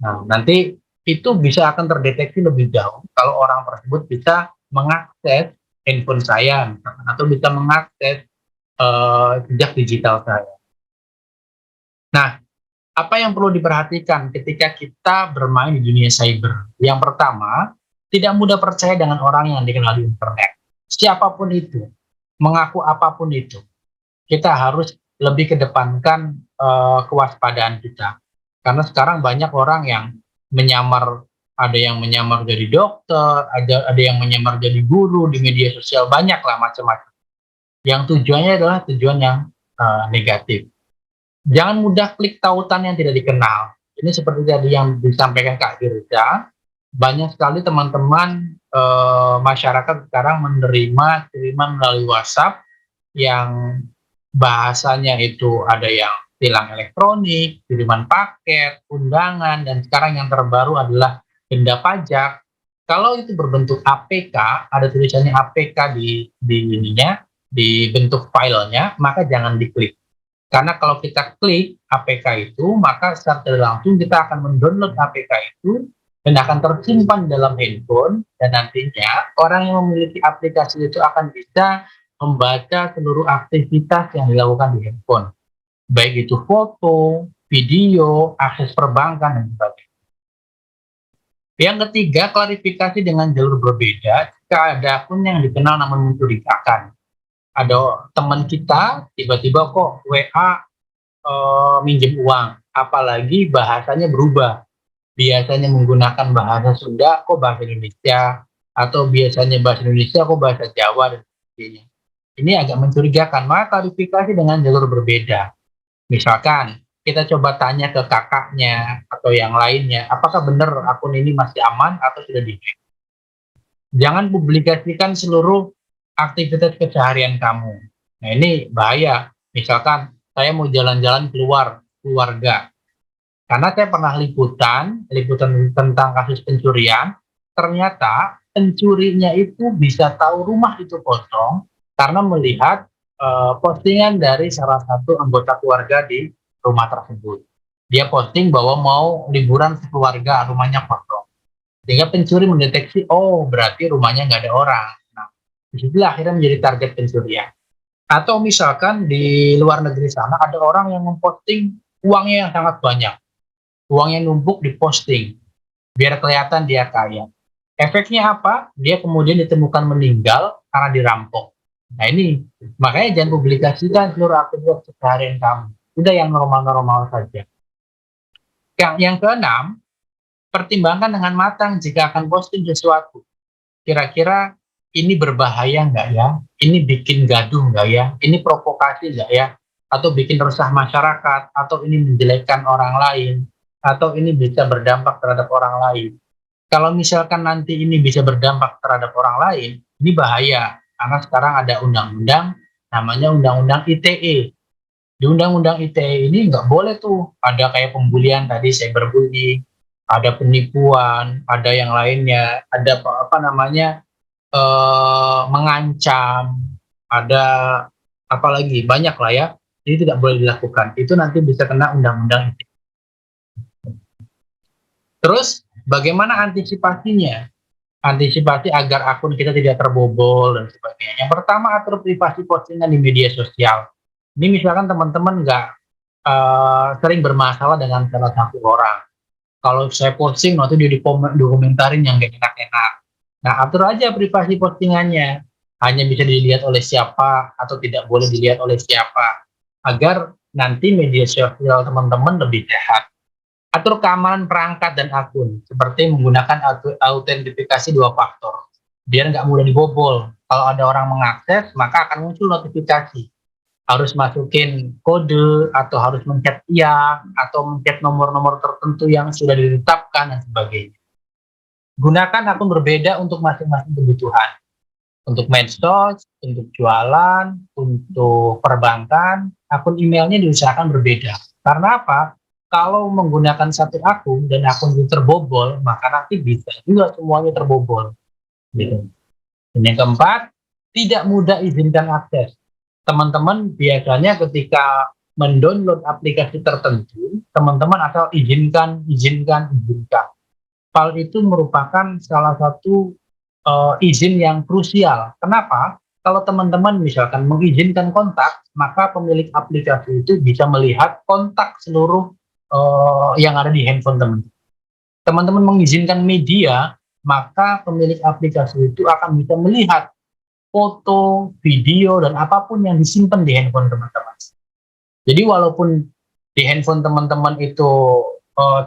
Nah, nanti itu bisa akan terdeteksi lebih jauh kalau orang tersebut bisa mengakses handphone saya atau bisa mengakses jejak digital saya. Nah, apa yang perlu diperhatikan ketika kita bermain di dunia cyber? Yang pertama, tidak mudah percaya dengan orang yang dikenal di internet. Siapapun itu, mengaku apapun itu, kita harus lebih kedepankan kewaspadaan kita. Karena sekarang banyak orang yang menyamar, ada yang menyamar jadi dokter, ada yang menyamar jadi guru di media sosial, banyak lah macam-macam. Yang tujuannya adalah tujuan yang negatif. Jangan mudah klik tautan yang tidak dikenal. Ini seperti tadi yang disampaikan Kak Firza, banyak sekali teman-teman masyarakat sekarang menerima kiriman melalui WhatsApp yang bahasanya itu ada yang tilang elektronik, kiriman paket, undangan, dan sekarang yang terbaru adalah denda pajak. Kalau itu berbentuk APK, ada tulisannya APK di bentuk filenya, maka jangan diklik. Karena kalau kita klik APK itu, maka secara tidak langsung kita akan mendownload APK itu dan akan tersimpan dalam handphone, dan nantinya orang yang memiliki aplikasi itu akan bisa membaca seluruh aktivitas yang dilakukan di handphone. baik itu foto, video, akses perbankan, dan sebagainya. Yang ketiga, klarifikasi dengan jalur berbeda jika ada akun yang dikenal namun mencurigakan. Ada teman kita tiba-tiba kok WA minjem uang, apalagi bahasanya berubah. Biasanya menggunakan bahasa Sunda kok bahasa Indonesia, atau biasanya bahasa Indonesia kok bahasa Jawa, dan sebagainya. Ini agak mencurigakan, maka klarifikasi dengan jalur berbeda. Misalkan kita coba tanya ke kakaknya atau yang lainnya, apakah benar akun ini masih aman atau sudah di-hack. Jangan publikasikan seluruh aktivitas keseharian kamu. Nah, ini bahaya. Misalkan saya mau jalan-jalan keluar keluarga, karena saya pernah liputan tentang kasus pencurian, ternyata pencurinya itu bisa tahu rumah itu kosong karena melihat postingan dari salah satu anggota keluarga di rumah tersebut. Dia posting bahwa mau liburan sekeluarga, rumahnya kosong. Sehingga pencuri mendeteksi, oh berarti rumahnya nggak ada orang. Nah, disitulah akhirnya menjadi target pencurian. Atau misalkan di luar negeri sana ada orang yang memposting uangnya yang sangat banyak. Uangnya numpuk diposting, biar kelihatan dia kaya. Efeknya apa? Dia kemudian ditemukan meninggal karena dirampok. Nah ini, makanya jangan publikasikan seluruh aktivitas keseharian kamu. Udah yang normal-normal saja. Yang keenam, pertimbangkan dengan matang jika akan posting sesuatu. Kira-kira ini berbahaya nggak ya? Ini bikin gaduh nggak ya? Ini provokasi nggak ya? Atau bikin resah masyarakat? Atau ini menjelekkan orang lain? Atau ini bisa berdampak terhadap orang lain. Kalau misalkan nanti ini bisa berdampak terhadap orang lain, ini bahaya. Karena sekarang ada undang-undang, namanya Undang-Undang ITE. Di Undang-Undang ITE ini nggak boleh tuh, ada kayak pembulian tadi, cyberbullying, ada penipuan, ada yang lainnya, ada mengancam, ada apalagi banyak lah ya. Jadi tidak boleh dilakukan. Itu nanti bisa kena Undang-Undang ITE. Terus bagaimana antisipasinya? Antisipasi agar akun kita tidak terbobol dan sebagainya. Yang pertama, atur privasi postingan di media sosial. Ini misalkan teman-teman nggak sering bermasalah dengan salah satu orang. Kalau saya posting, nanti dia dikomentarin yang nggak enak-enak. Nah, atur aja privasi postingannya. Hanya bisa dilihat oleh siapa atau tidak boleh dilihat oleh siapa. Agar nanti media sosial teman-teman lebih sehat. Atur keamanan perangkat dan akun, seperti menggunakan autentifikasi 2 faktor, biar nggak mudah dibobol. Kalau ada orang mengakses, maka akan muncul notifikasi. Harus masukin kode, atau harus mencet iya, atau mencet nomor-nomor tertentu yang sudah ditetapkan, dan sebagainya. Gunakan akun berbeda untuk masing-masing kebutuhan. Untuk medsos, untuk jualan, untuk perbankan, akun emailnya diusahakan berbeda. Karena apa? Kalau menggunakan satu akun dan akun itu terbobol, maka nanti bisa juga semuanya terbobol. Gitu. Dan yang keempat, tidak mudah izinkan akses. Teman-teman biasanya ketika mendownload aplikasi tertentu, teman-teman asal izinkan. Hal itu merupakan salah satu izin yang krusial. Kenapa? Kalau teman-teman misalkan mengizinkan kontak, maka pemilik aplikasi itu bisa melihat kontak seluruh yang ada di handphone teman-teman. Teman-teman mengizinkan media, maka pemilik aplikasi itu akan bisa melihat foto, video, dan apapun yang disimpan di handphone teman-teman. Jadi walaupun di handphone teman-teman itu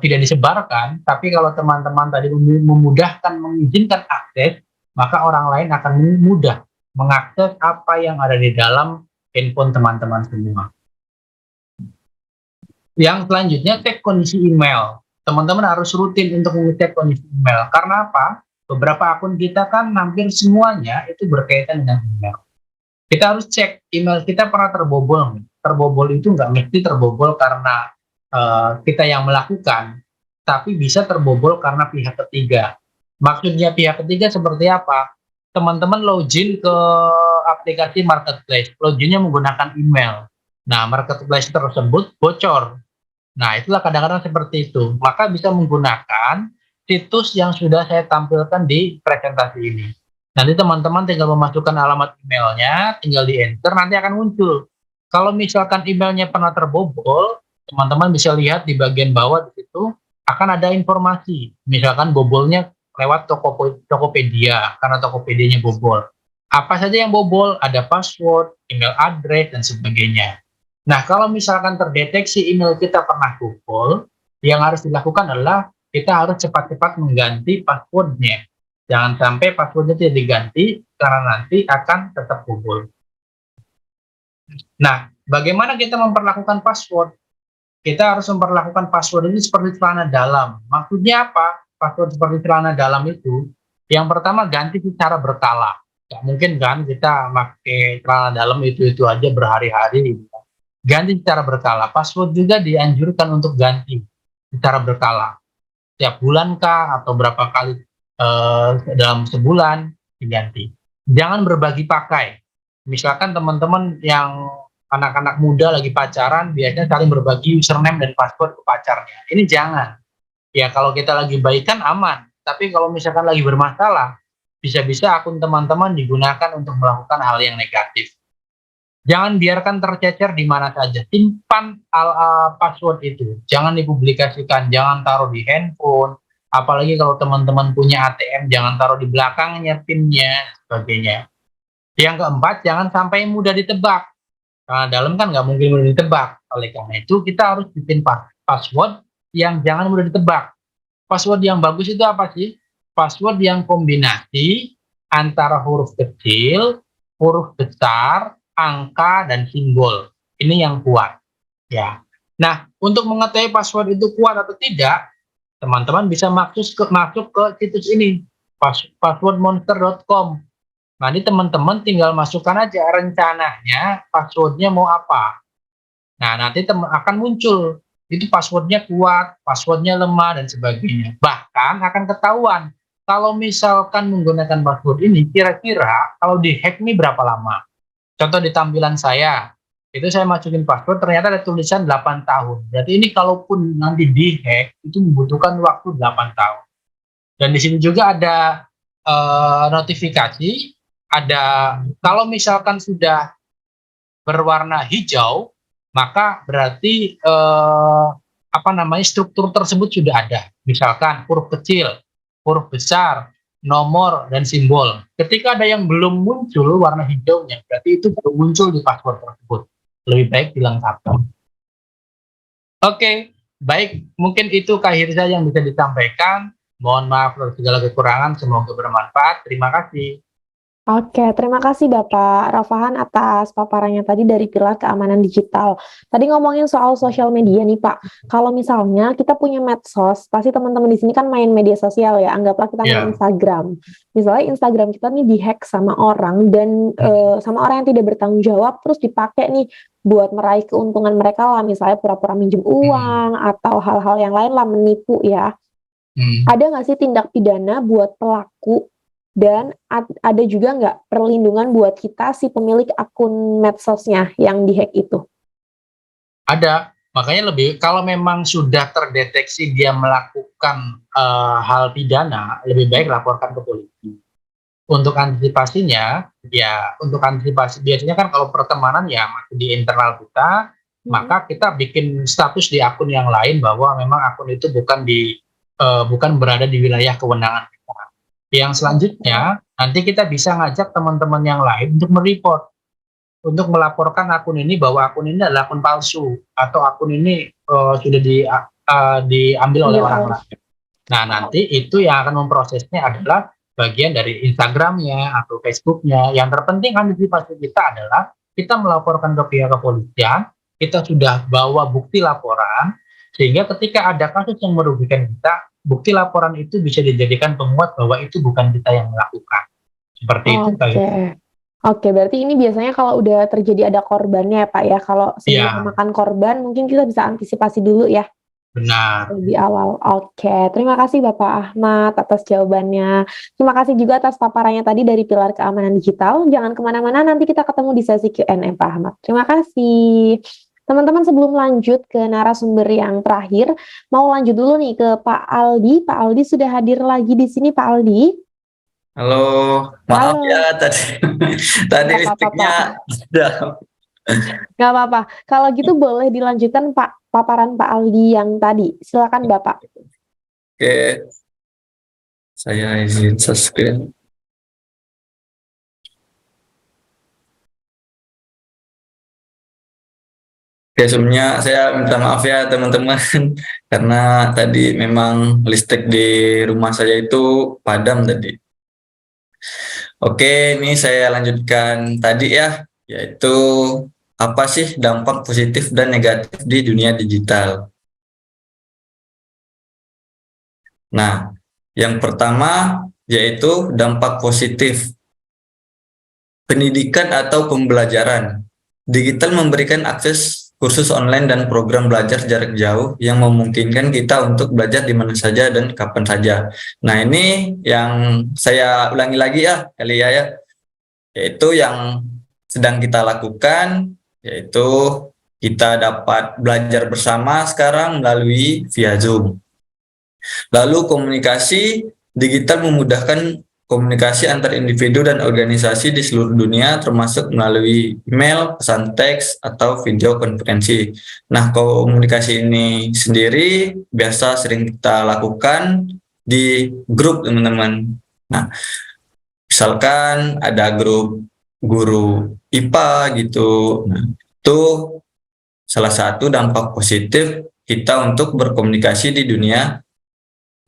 tidak disebarkan, tapi kalau teman-teman tadi memudahkan mengizinkan akses, maka orang lain akan mudah mengakses apa yang ada di dalam handphone teman-teman semua. Yang selanjutnya, cek kondisi email. Teman-teman harus rutin untuk mengecek kondisi email. Karena apa? Beberapa akun kita kan hampir semuanya itu berkaitan dengan email. Kita harus cek email kita pernah terbobol. Terbobol itu nggak mesti terbobol karena kita yang melakukan, tapi bisa terbobol karena pihak ketiga. Maksudnya pihak ketiga seperti apa? Teman-teman login ke aplikasi marketplace, loginnya menggunakan email. Nah, marketplace tersebut bocor. Nah, itulah kadang-kadang seperti itu. Maka bisa menggunakan situs yang sudah saya tampilkan di presentasi ini. Nanti teman-teman tinggal memasukkan alamat emailnya, tinggal di enter, nanti akan muncul. Kalau misalkan emailnya pernah terbobol, teman-teman bisa lihat di bagian bawah di situ akan ada informasi. Misalkan bobolnya lewat Tokopedia, karena Tokopedia-nya bobol. Apa saja yang bobol? Ada password, email address, dan sebagainya. Nah, kalau misalkan terdeteksi email kita pernah bobol, yang harus dilakukan adalah kita harus cepat-cepat mengganti passwordnya. Jangan sampai passwordnya tidak diganti, karena nanti akan tetap bobol. Nah, bagaimana kita memperlakukan password? Kita harus memperlakukan password ini seperti celana dalam. Maksudnya apa? Password seperti celana dalam itu, yang pertama ganti secara berkala. Nggak mungkin kan kita pakai celana dalam itu aja berhari-hari. Ganti secara berkala. Password juga dianjurkan untuk ganti secara berkala. Setiap bulan kah atau berapa kali dalam sebulan diganti. Jangan berbagi pakai. Misalkan teman-teman yang anak-anak muda lagi pacaran, biasanya saling berbagi username dan password ke pacarnya. Ini jangan. Ya, kalau kita lagi baikan aman. Tapi kalau misalkan lagi bermasalah, bisa-bisa akun teman-teman digunakan untuk melakukan hal yang negatif. Jangan biarkan tercecer di mana saja. Simpan password itu. Jangan dipublikasikan, jangan taruh di handphone. Apalagi kalau teman-teman punya ATM, jangan taruh di belakangnya PIN-nya, sebagainya. Yang keempat, jangan sampai mudah ditebak. Karena dalam kan nggak mungkin mudah ditebak. Oleh karena itu, kita harus bikin password yang jangan mudah ditebak. Password yang bagus itu apa sih? Password yang kombinasi antara huruf kecil, huruf besar, angka, dan simbol. Ini yang kuat. Ya. Nah, untuk mengetahui password itu kuat atau tidak, teman-teman bisa masuk ke situs ini, passwordmonster.com. Nanti teman-teman tinggal masukkan aja rencananya passwordnya mau apa. Nah, nanti akan muncul itu passwordnya kuat, passwordnya lemah, dan sebagainya. Bahkan akan ketahuan kalau misalkan menggunakan password ini, kira-kira kalau dihack ini berapa lama. Contoh di tampilan saya, itu saya masukin password, ternyata ada tulisan 8 tahun. Berarti ini kalaupun nanti dihack, itu membutuhkan waktu 8 tahun. Dan di sini juga ada notifikasi, ada kalau misalkan sudah berwarna hijau, maka berarti struktur tersebut sudah ada. Misalkan huruf kecil, huruf besar, nomor, dan simbol. Ketika ada yang belum muncul warna hijaunya, berarti itu belum muncul di password tersebut. Lebih baik dilengkapkan. Oke, baik. Mungkin itu Kak Hirza yang bisa disampaikan. Mohon maaf atas segala kekurangan. Semoga bermanfaat. Terima kasih. Oke, terima kasih Bapak Rafahan atas paparannya tadi dari pilar keamanan digital. Tadi ngomongin soal sosial media nih Pak. Kalau misalnya kita punya medsos, pasti teman-teman di sini kan main media sosial ya. Anggaplah kita main Instagram. Misalnya Instagram kita nih dihack sama orang dan sama orang yang tidak bertanggung jawab, terus dipakai nih buat meraih keuntungan mereka lah. Misalnya pura-pura minjem uang atau hal-hal yang lain lah, menipu ya. Ada nggak sih tindak pidana buat pelaku? Dan ada juga nggak perlindungan buat kita si pemilik akun medsosnya yang dihack itu? Ada, makanya kalau memang sudah terdeteksi dia melakukan hal pidana, lebih baik laporkan ke polisi. Untuk antisipasinya, biasanya kan kalau pertemanan ya masih di internal kita, maka kita bikin status di akun yang lain bahwa memang akun itu bukan berada di wilayah kewenangan kita. Yang selanjutnya, nanti kita bisa ngajak teman-teman yang lain untuk untuk melaporkan akun ini bahwa akun ini adalah akun palsu atau akun ini sudah diambil oleh orang lain. Nah, nanti itu yang akan memprosesnya adalah bagian dari Instagramnya atau Facebooknya. Yang terpenting antisipasi kita adalah kita melaporkan ke pihak kepolisian, kita sudah bawa bukti laporan, sehingga ketika ada kasus yang merugikan kita, bukti laporan itu bisa dijadikan penguat bahwa itu bukan kita yang melakukan. Seperti itu. Oke, berarti ini biasanya kalau udah terjadi ada korbannya ya Pak ya. Kalau sebelum memakan korban, mungkin kita bisa antisipasi dulu ya. Benar. Lebih awal. Oke, terima kasih Bapak Ahmad atas jawabannya. Terima kasih juga atas paparannya tadi dari pilar keamanan digital. Jangan kemana-mana, nanti kita ketemu di sesi Q&A Pak Ahmad. Terima kasih. Teman-teman, sebelum lanjut ke narasumber yang terakhir, mau lanjut dulu nih ke Pak Aldi. Pak Aldi sudah hadir lagi di sini, Pak Aldi. Halo, maaf ya tadi listriknya sudah Nggak apa-apa. Kalau gitu boleh dilanjutkan Pak, paparan Pak Aldi yang tadi. Silakan Bapak. Oke, saya izin subscribe. Oke, sebelumnya saya minta maaf ya teman-teman karena tadi memang listrik di rumah saya itu padam tadi. Oke, ini saya lanjutkan tadi ya, yaitu apa sih dampak positif dan negatif di dunia digital. Nah, yang pertama yaitu dampak positif. Pendidikan atau pembelajaran. Digital memberikan akses kursus online dan program belajar jarak jauh yang memungkinkan kita untuk belajar di mana saja dan kapan saja. Nah, ini yang saya ulangi lagi ya, kali ya, yaitu yang sedang kita lakukan, yaitu kita dapat belajar bersama sekarang melalui via Zoom. Lalu komunikasi digital memudahkan komunikasi antar individu dan organisasi di seluruh dunia, termasuk melalui email, pesan teks, atau video konferensi. Nah, komunikasi ini sendiri biasa sering kita lakukan di grup teman-teman. Nah, misalkan ada grup guru IPA gitu. Nah, itu salah satu dampak positif kita untuk berkomunikasi di dunia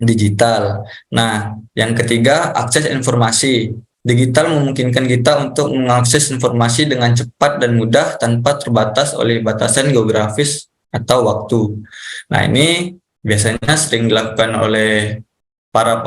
digital. Nah, yang ketiga, akses informasi. Digital memungkinkan kita untuk mengakses informasi dengan cepat dan mudah tanpa terbatas oleh batasan geografis atau waktu. Nah, ini biasanya sering dilakukan oleh para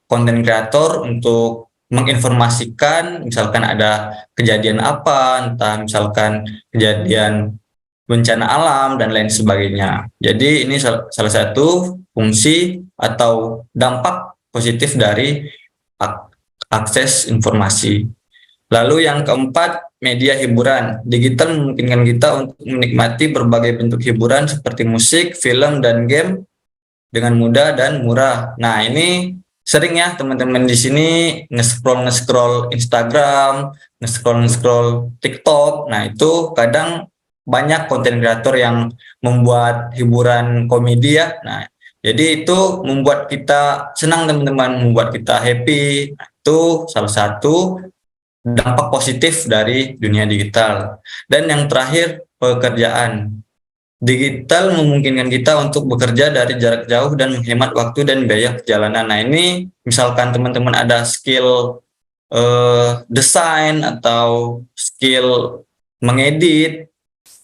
konten kreator untuk menginformasikan, misalkan ada kejadian apa, entah misalkan kejadian bencana alam dan lain sebagainya. Jadi ini salah satu fungsi atau dampak positif dari akses informasi. Lalu yang keempat, media hiburan. Digital memungkinkan kita untuk menikmati berbagai bentuk hiburan seperti musik, film, dan game dengan mudah dan murah. Nah, ini sering ya teman-teman di sini nge-scroll Instagram, nge-scroll TikTok. Nah, itu kadang banyak konten kreator yang membuat hiburan komedi ya. Nah, jadi itu membuat kita senang teman-teman, membuat kita happy. Nah, itu salah satu dampak positif dari dunia digital. Dan yang terakhir, pekerjaan. Digital memungkinkan kita untuk bekerja dari jarak jauh dan menghemat waktu dan biaya perjalanan. Nah, ini misalkan teman-teman ada skill desain atau skill mengedit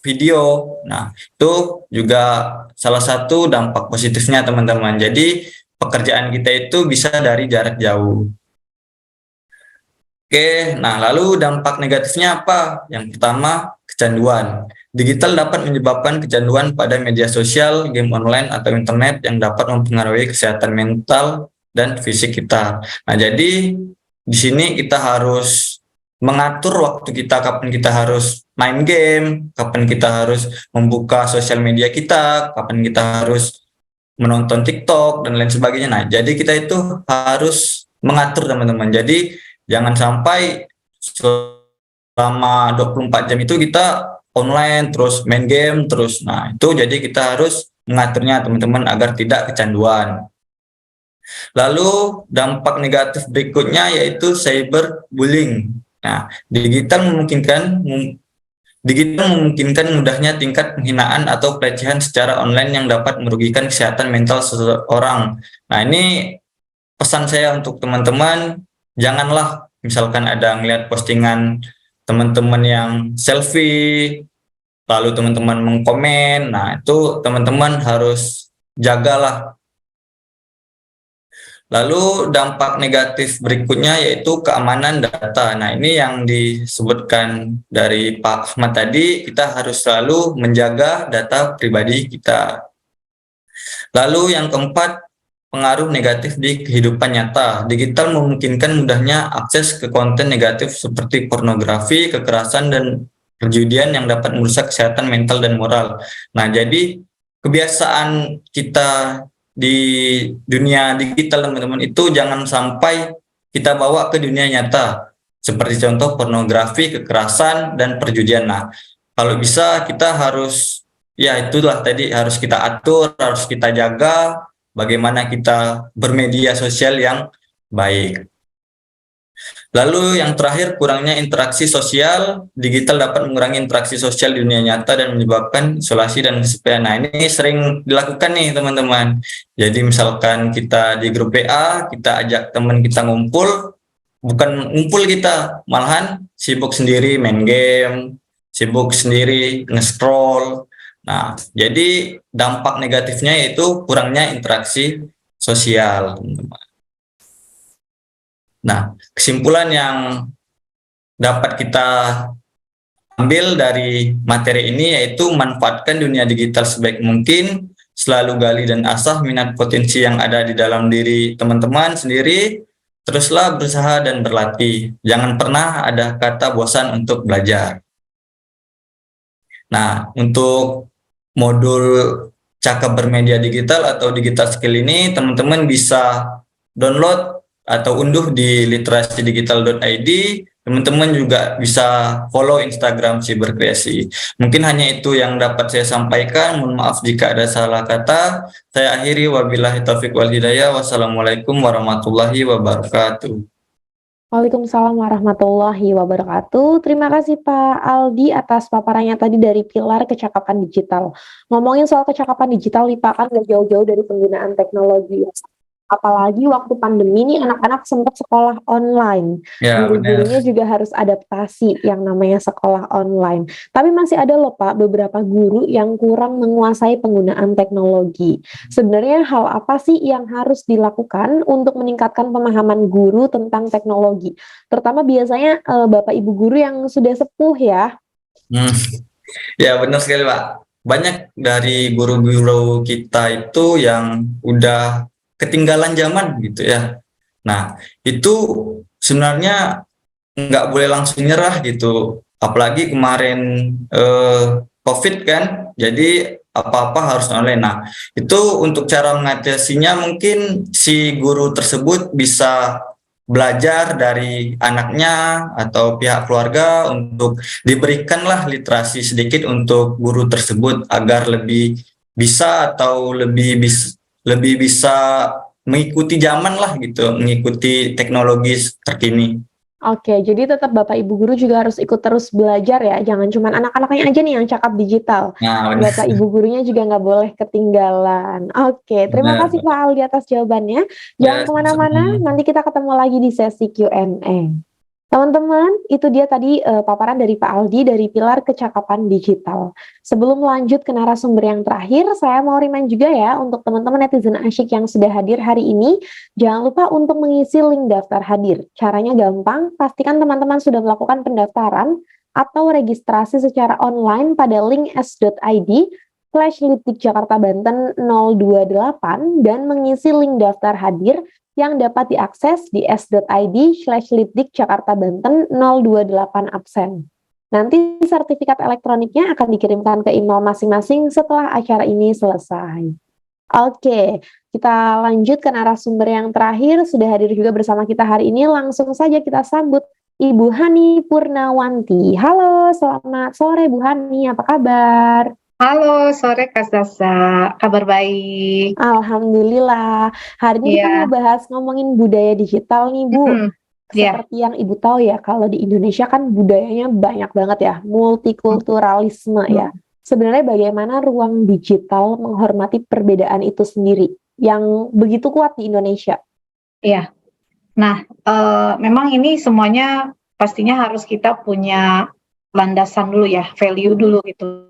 video. Nah, itu juga salah satu dampak positifnya teman-teman. Jadi pekerjaan kita itu bisa dari jarak jauh. Oke, nah lalu dampak negatifnya apa? Yang pertama, kecanduan. Digital dapat menyebabkan kecanduan pada media sosial, game online, atau internet yang dapat mempengaruhi kesehatan mental dan fisik kita. Nah, jadi di sini kita harus mengatur waktu kita, kapan kita harus main game, kapan kita harus membuka sosial media kita, kapan kita harus menonton TikTok dan lain sebagainya. Nah, jadi kita itu harus mengatur teman-teman. Jadi jangan sampai selama 24 jam itu kita online terus main game terus. Nah, itu jadi kita harus mengaturnya teman-teman agar tidak kecanduan. Lalu dampak negatif berikutnya yaitu cyberbullying. Nah, digital memungkinkan mudahnya tingkat penghinaan atau pelecehan secara online yang dapat merugikan kesehatan mental seseorang. Nah, ini pesan saya untuk teman-teman, janganlah misalkan ada ngelihat postingan teman-teman yang selfie, lalu teman-teman mengkomen, nah itu teman-teman harus jagalah. Lalu dampak negatif berikutnya yaitu keamanan data. Nah, ini yang disebutkan dari Pak Ahmad tadi, kita harus selalu menjaga data pribadi kita. Lalu yang keempat, pengaruh negatif di kehidupan nyata. Digital memungkinkan mudahnya akses ke konten negatif seperti pornografi, kekerasan, dan perjudian yang dapat merusak kesehatan mental dan moral. Nah, jadi kebiasaan kita di dunia digital teman-teman itu jangan sampai kita bawa ke dunia nyata. seperti contoh pornografi, kekerasan, dan perjudian. Nah, kalau bisa kita harus, ya itulah tadi, harus kita atur, harus kita jaga bagaimana kita bermedia sosial yang baik. Lalu yang terakhir, kurangnya interaksi sosial. Digital dapat mengurangi interaksi sosial di dunia nyata dan menyebabkan isolasi dan kesepian. Nah, ini sering dilakukan nih teman-teman. Jadi misalkan kita di grup WA, kita ajak teman kita ngumpul, bukan ngumpul kita, malahan sibuk sendiri main game, sibuk sendiri nge-scroll. Nah, jadi dampak negatifnya yaitu kurangnya interaksi sosial, teman-teman. Nah, kesimpulan yang dapat kita ambil dari materi ini yaitu manfaatkan dunia digital sebaik mungkin, selalu gali dan asah minat potensi yang ada di dalam diri teman-teman sendiri, teruslah berusaha dan berlatih. Jangan pernah ada kata bosan untuk belajar. Nah, untuk modul Cakap Bermedia Digital atau Digital Skill ini, teman-teman bisa download atau unduh di literasidigital.id. Teman-teman juga bisa follow Instagram Siberkreasi. Mungkin hanya itu yang dapat saya sampaikan. Mohon maaf jika ada salah kata. Saya akhiri, wabillahi taufiq wal hidayah. Wassalamualaikum warahmatullahi wabarakatuh. Waalaikumsalam warahmatullahi wabarakatuh. Terima kasih Pak Aldi atas paparannya tadi dari pilar kecakapan digital. Ngomongin soal kecakapan digital nih Pak, kan gak jauh-jauh dari penggunaan teknologi. Apalagi waktu pandemi ini anak-anak sempat sekolah online. Ya, Guru-gurunya juga harus adaptasi yang namanya sekolah online. Tapi masih ada loh Pak beberapa guru yang kurang menguasai penggunaan teknologi. Sebenarnya hal apa sih yang harus dilakukan untuk meningkatkan pemahaman guru tentang teknologi? Terutama biasanya Bapak Ibu guru yang sudah sepuh ya. Ya, benar sekali Pak. Banyak dari guru-guru kita itu yang udah ketinggalan zaman gitu ya. Nah, itu sebenarnya nggak boleh langsung nyerah gitu. Apalagi kemarin COVID kan, jadi apa-apa harus online. Nah, itu untuk cara mengatasinya mungkin si guru tersebut bisa belajar dari anaknya atau pihak keluarga untuk diberikanlah literasi sedikit untuk guru tersebut agar lebih bisa atau lebih bisa mengikuti zaman lah gitu, mengikuti teknologi terkini. Oke, jadi tetap Bapak Ibu guru juga harus ikut terus belajar ya. Jangan cuma anak-anaknya aja nih yang cakap digital. Nah, benar. Bapak Ibu gurunya juga nggak boleh ketinggalan. Oke, terima kasih Pak Aldi atas jawabannya. Jangan kemana-mana, nanti kita ketemu lagi di sesi Q&A. Teman-teman, itu dia tadi paparan dari Pak Aldi dari pilar kecakapan digital. Sebelum lanjut ke narasumber yang terakhir, saya mau remind juga ya untuk teman-teman netizen asyik yang sudah hadir hari ini, jangan lupa untuk mengisi link daftar hadir. Caranya gampang, pastikan teman-teman sudah melakukan pendaftaran atau registrasi secara online pada link s.id/Litdik Jakarta Banten 028 dan mengisi link daftar hadir yang dapat diakses di s.id/Litdik Jakarta Banten 028 absen. Nanti sertifikat elektroniknya akan dikirimkan ke email masing-masing setelah acara ini selesai. Oke, kita lanjut ke narasumber yang terakhir. Sudah hadir juga bersama kita hari ini. Langsung saja kita sambut Ibu Hani Purnawanti. Halo, selamat sore Bu Hani, apa kabar? Halo, sore Kak Sasa, kabar baik. Alhamdulillah. Hari ini kita mau bahas ngomongin budaya digital nih Bu. Seperti yang Ibu tahu ya, kalau di Indonesia kan budayanya banyak banget ya, multikulturalisme ya. Sebenarnya bagaimana ruang digital menghormati perbedaan itu sendiri yang begitu kuat di Indonesia? Iya. Nah, memang ini semuanya pastinya harus kita punya landasan dulu ya, value dulu gitu.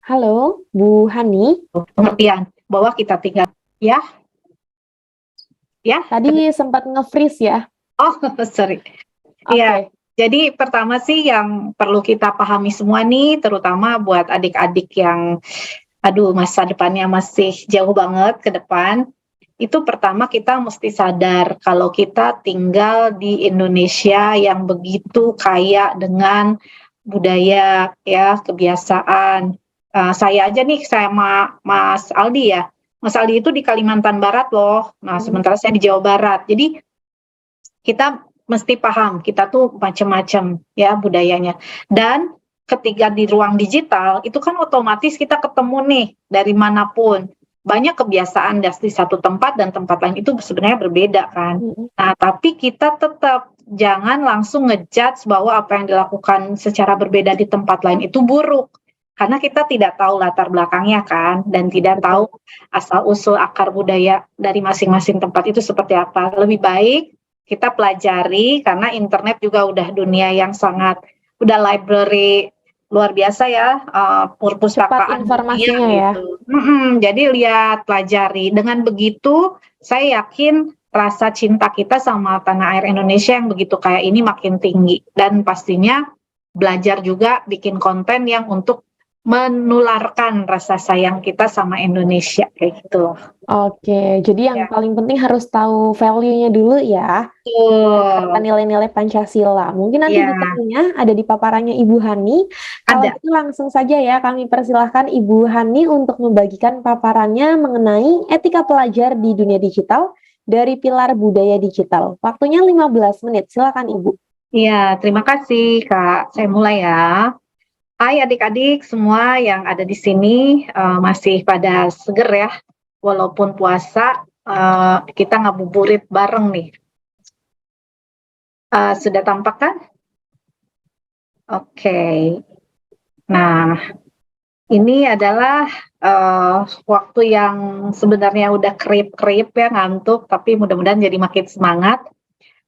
Halo, Bu Hani. Pengertian bahwa kita tinggal, ya. Tadi sempat nge-freeze ya. Oh, sorry. Iya. Jadi pertama sih yang perlu kita pahami semua nih, terutama buat adik-adik yang, masa depannya masih jauh banget ke depan. Itu pertama kita mesti sadar kalau kita tinggal di Indonesia yang begitu kaya dengan budaya, ya, kebiasaan. Saya aja nih sama Mas Aldi ya. Mas Aldi itu di Kalimantan Barat loh. Nah, sementara saya di Jawa Barat. Jadi kita mesti paham kita tuh macam-macam ya budayanya. Dan ketika di ruang digital itu kan otomatis kita ketemu nih dari manapun. Banyak kebiasaan dari satu tempat dan tempat lain itu sebenarnya berbeda kan. Nah, tapi kita tetap jangan langsung ngejudge bahwa apa yang dilakukan secara berbeda di tempat lain itu buruk. Karena kita tidak tahu latar belakangnya kan, dan tidak tahu asal-usul akar budaya dari masing-masing tempat itu seperti apa. Lebih baik kita pelajari, karena internet juga udah dunia yang sangat, udah library luar biasa ya, perpustakaan informasinya ya. gitu. Jadi lihat, pelajari. Dengan begitu, saya yakin rasa cinta kita sama tanah air Indonesia yang begitu kaya ini makin tinggi. Dan pastinya belajar juga bikin konten yang untuk menularkan rasa sayang kita sama Indonesia kayak gitu. Oke, jadi yang paling penting harus tahu value-nya dulu ya. Serta nilai-nilai Pancasila. Mungkin nanti detailnya ada di paparannya Ibu Hani. Kalau gitu langsung saja ya kami persilahkan Ibu Hani untuk membagikan paparannya mengenai etika pelajar di dunia digital dari pilar budaya digital. Waktunya 15 menit. Silakan Ibu. Iya, terima kasih Kak. Saya mulai ya. Hai adik-adik semua yang ada di sini, masih pada seger ya, walaupun puasa, kita ngabuburit bareng nih. Sudah tampak kan? Oke. Nah, ini adalah waktu yang sebenarnya udah kerip-kerip ya, ngantuk, tapi mudah-mudahan jadi makin semangat,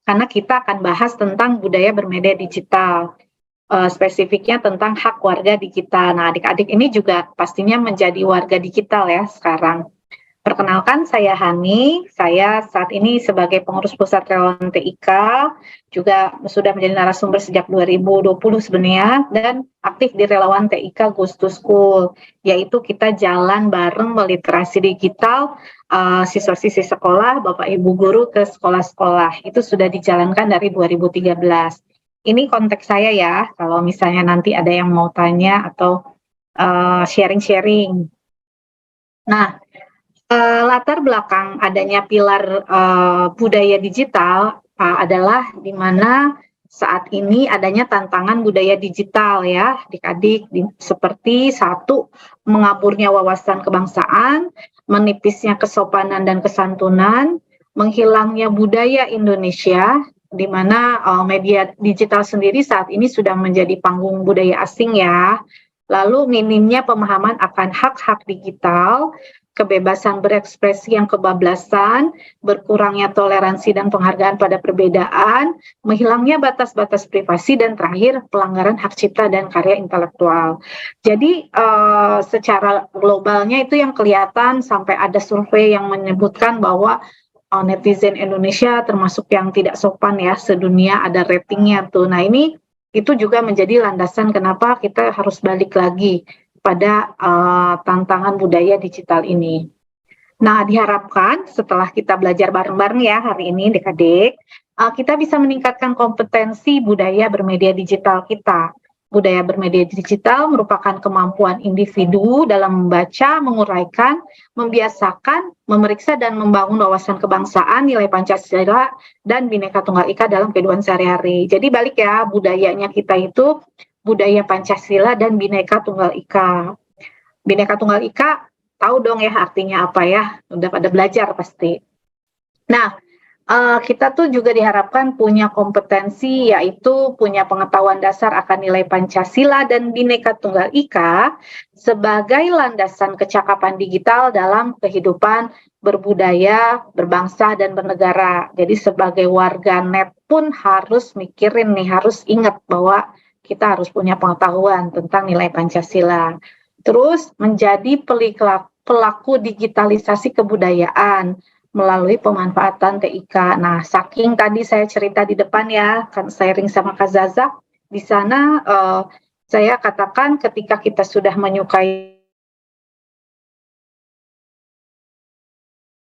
karena kita akan bahas tentang budaya bermedia digital. Spesifiknya tentang hak warga digital. Nah, adik-adik ini juga pastinya menjadi warga digital ya sekarang. Perkenalkan, saya Hani. Saya saat ini sebagai pengurus pusat relawan TIK, juga sudah menjadi narasumber sejak 2020 sebenarnya, dan aktif di relawan TIK Goes to School, yaitu kita jalan bareng meliterasi digital siswa-siswi sekolah, Bapak Ibu guru ke sekolah-sekolah. Itu sudah dijalankan dari 2013. Ini konteks saya ya, kalau misalnya nanti ada yang mau tanya atau sharing-sharing. Nah, latar belakang adanya pilar budaya digital adalah di mana saat ini adanya tantangan budaya digital ya, adik-adik, seperti satu, mengaburnya wawasan kebangsaan, menipisnya kesopanan dan kesantunan, menghilangnya budaya Indonesia, di mana media digital sendiri saat ini sudah menjadi panggung budaya asing ya. Lalu minimnya pemahaman akan hak-hak digital, kebebasan berekspresi yang kebablasan, berkurangnya toleransi dan penghargaan pada perbedaan, menghilangnya batas-batas privasi, dan terakhir pelanggaran hak cipta dan karya intelektual. Jadi secara globalnya itu yang kelihatan, sampai ada survei yang menyebutkan bahwa netizen Indonesia termasuk yang tidak sopan ya sedunia, ada ratingnya tuh. Nah, ini itu juga menjadi landasan kenapa kita harus balik lagi pada tantangan budaya digital ini. Nah, diharapkan setelah kita belajar bareng-bareng ya hari ini adik-adik, kita bisa meningkatkan kompetensi budaya bermedia digital kita. Budaya bermedia digital merupakan kemampuan individu dalam membaca, menguraikan, membiasakan, memeriksa, dan membangun wawasan kebangsaan, nilai Pancasila, dan Bhinneka Tunggal Ika dalam kehidupan sehari-hari. Jadi balik ya, budayanya kita itu budaya Pancasila dan Bhinneka Tunggal Ika. Bhinneka Tunggal Ika, tahu dong ya artinya apa ya, udah pada belajar pasti. Nah, kita tuh juga diharapkan punya kompetensi, yaitu punya pengetahuan dasar akan nilai Pancasila dan Bhinneka Tunggal Ika sebagai landasan kecakapan digital dalam kehidupan berbudaya, berbangsa, dan bernegara. Jadi sebagai warga net pun harus mikirin nih, harus ingat bahwa kita harus punya pengetahuan tentang nilai Pancasila. Terus menjadi pelaku digitalisasi kebudayaan melalui pemanfaatan TIK. Nah, saking tadi saya cerita di depan ya, kan sharing sama Kak Zaza, di sana saya katakan ketika kita sudah menyukai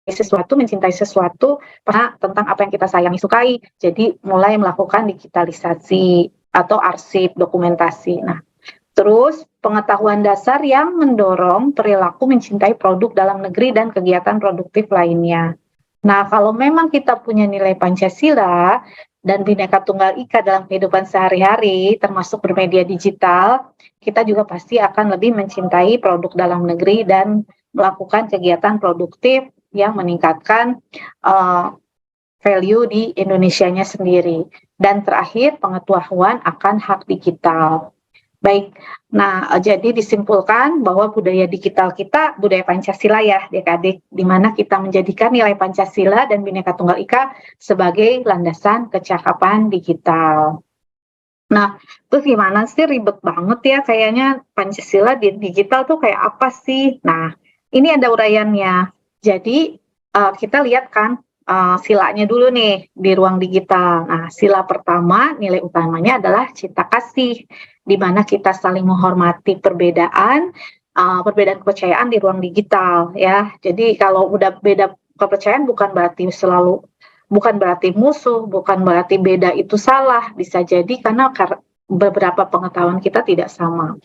sesuatu, mencintai sesuatu, tentang apa yang kita sayangi, sukai, jadi mulai melakukan digitalisasi atau arsip, dokumentasi. Nah, terus pengetahuan dasar yang mendorong perilaku mencintai produk dalam negeri dan kegiatan produktif lainnya. Nah, kalau memang kita punya nilai Pancasila dan Bhinneka Tunggal Ika dalam kehidupan sehari-hari, termasuk bermedia digital, kita juga pasti akan lebih mencintai produk dalam negeri dan melakukan kegiatan produktif yang meningkatkan value di Indonesianya sendiri. Dan terakhir, pengetahuan akan hak digital. Baik, nah jadi disimpulkan bahwa budaya digital kita budaya Pancasila ya adik-adik, di mana kita menjadikan nilai Pancasila dan Bhinneka Tunggal Ika sebagai landasan kecakapan digital. Nah, terus gimana sih, ribet banget ya kayaknya Pancasila di digital tuh kayak apa sih? Nah, ini ada uraiannya. Jadi kita lihat kan silanya dulu nih di ruang digital. Nah, sila pertama nilai utamanya adalah cinta kasih, di mana kita saling menghormati perbedaan kepercayaan di ruang digital ya. Jadi kalau udah beda kepercayaan bukan berarti musuh, bukan berarti beda itu salah, bisa jadi karena beberapa pengetahuan kita tidak sama.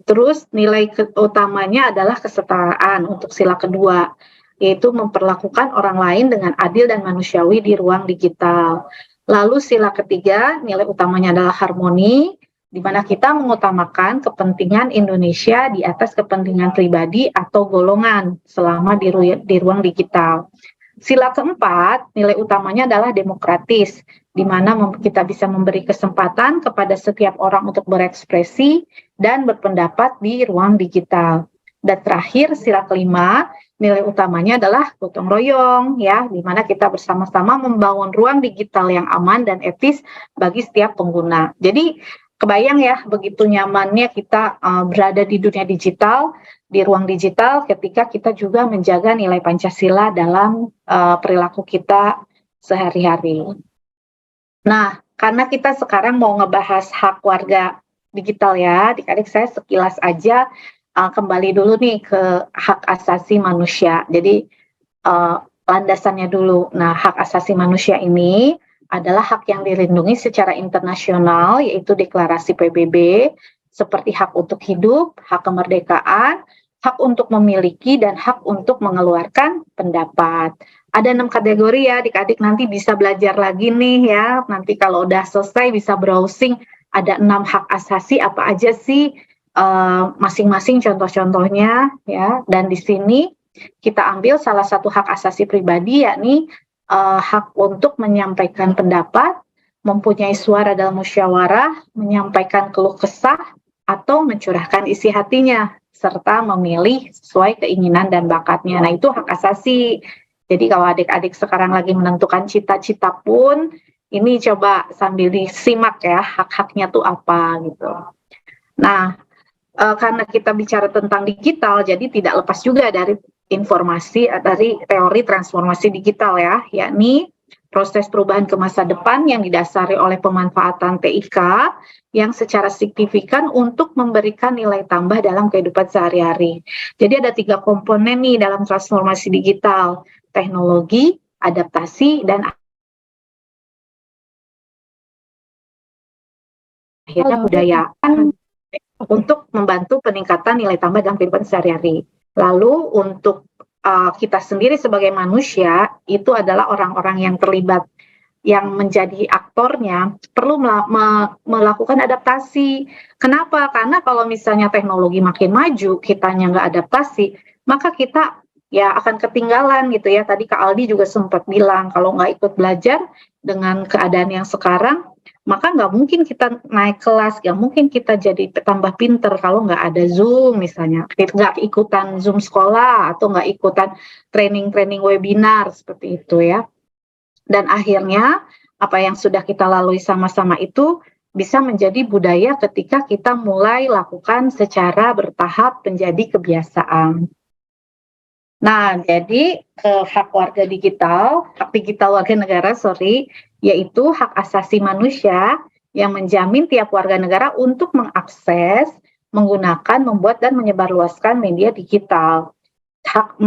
Terus nilai utamanya adalah kesetaraan untuk sila kedua, yaitu memperlakukan orang lain dengan adil dan manusiawi di ruang digital. Lalu sila ketiga, nilai utamanya adalah harmoni, di mana kita mengutamakan kepentingan Indonesia di atas kepentingan pribadi atau golongan selama di ruang digital. Sila keempat, nilai utamanya adalah demokratis, di mana kita bisa memberi kesempatan kepada setiap orang untuk berekspresi dan berpendapat di ruang digital. Dan terakhir, sila kelima, nilai utamanya adalah gotong royong, ya, di mana kita bersama-sama membangun ruang digital yang aman dan etis bagi setiap pengguna. Jadi, kebayang ya, begitu nyamannya kita berada di dunia digital, di ruang digital, ketika kita juga menjaga nilai Pancasila dalam perilaku kita sehari-hari. Nah, karena kita sekarang mau ngebahas hak warga digital ya, adik-adik, saya sekilas aja kembali dulu nih ke hak asasi manusia. Jadi landasannya dulu. Nah, hak asasi manusia ini adalah hak yang dilindungi secara internasional, yaitu Deklarasi PBB, seperti hak untuk hidup, hak kemerdekaan, hak untuk memiliki, dan hak untuk mengeluarkan pendapat. Ada 6 kategori ya, adik-adik, nanti bisa belajar lagi nih ya. Nanti kalau udah selesai bisa browsing, ada 6 hak asasi apa aja sih, masing-masing contoh-contohnya ya. Dan di sini kita ambil salah satu hak asasi pribadi, yakni hak untuk menyampaikan pendapat, mempunyai suara dalam musyawarah, menyampaikan keluh kesah, atau mencurahkan isi hatinya, serta memilih sesuai keinginan dan bakatnya. Nah, itu hak asasi. Jadi kalau adik-adik sekarang lagi menentukan cita-cita pun, ini coba sambil disimak ya, hak-haknya tuh apa gitu. Nah, karena kita bicara tentang digital, jadi tidak lepas juga dari informasi dari teori transformasi digital ya, yakni proses perubahan ke masa depan yang didasari oleh pemanfaatan TIK yang secara signifikan untuk memberikan nilai tambah dalam kehidupan sehari-hari. Jadi ada 3 komponen nih dalam transformasi digital: teknologi, adaptasi, dan akhirnya budaya untuk membantu peningkatan nilai tambah dalam kehidupan sehari-hari. Lalu untuk kita sendiri sebagai manusia, itu adalah orang-orang yang terlibat, yang menjadi aktornya, perlu melakukan adaptasi. Kenapa? Karena kalau misalnya teknologi makin maju, kitanya nggak adaptasi, maka kita ya akan ketinggalan gitu ya. Tadi Kak Aldi juga sempat bilang, kalau nggak ikut belajar dengan keadaan yang sekarang, maka nggak mungkin kita naik kelas, nggak mungkin kita jadi tambah pinter kalau nggak ada Zoom misalnya, nggak ikutan Zoom sekolah atau nggak ikutan training-training webinar seperti itu ya. Dan akhirnya apa yang sudah kita lalui sama-sama itu bisa menjadi budaya ketika kita mulai lakukan secara bertahap menjadi kebiasaan. Nah, jadi hak warga digital, hak digital warga negara, yaitu hak asasi manusia yang menjamin tiap warga negara untuk mengakses, menggunakan, membuat, dan menyebarluaskan media digital. Hak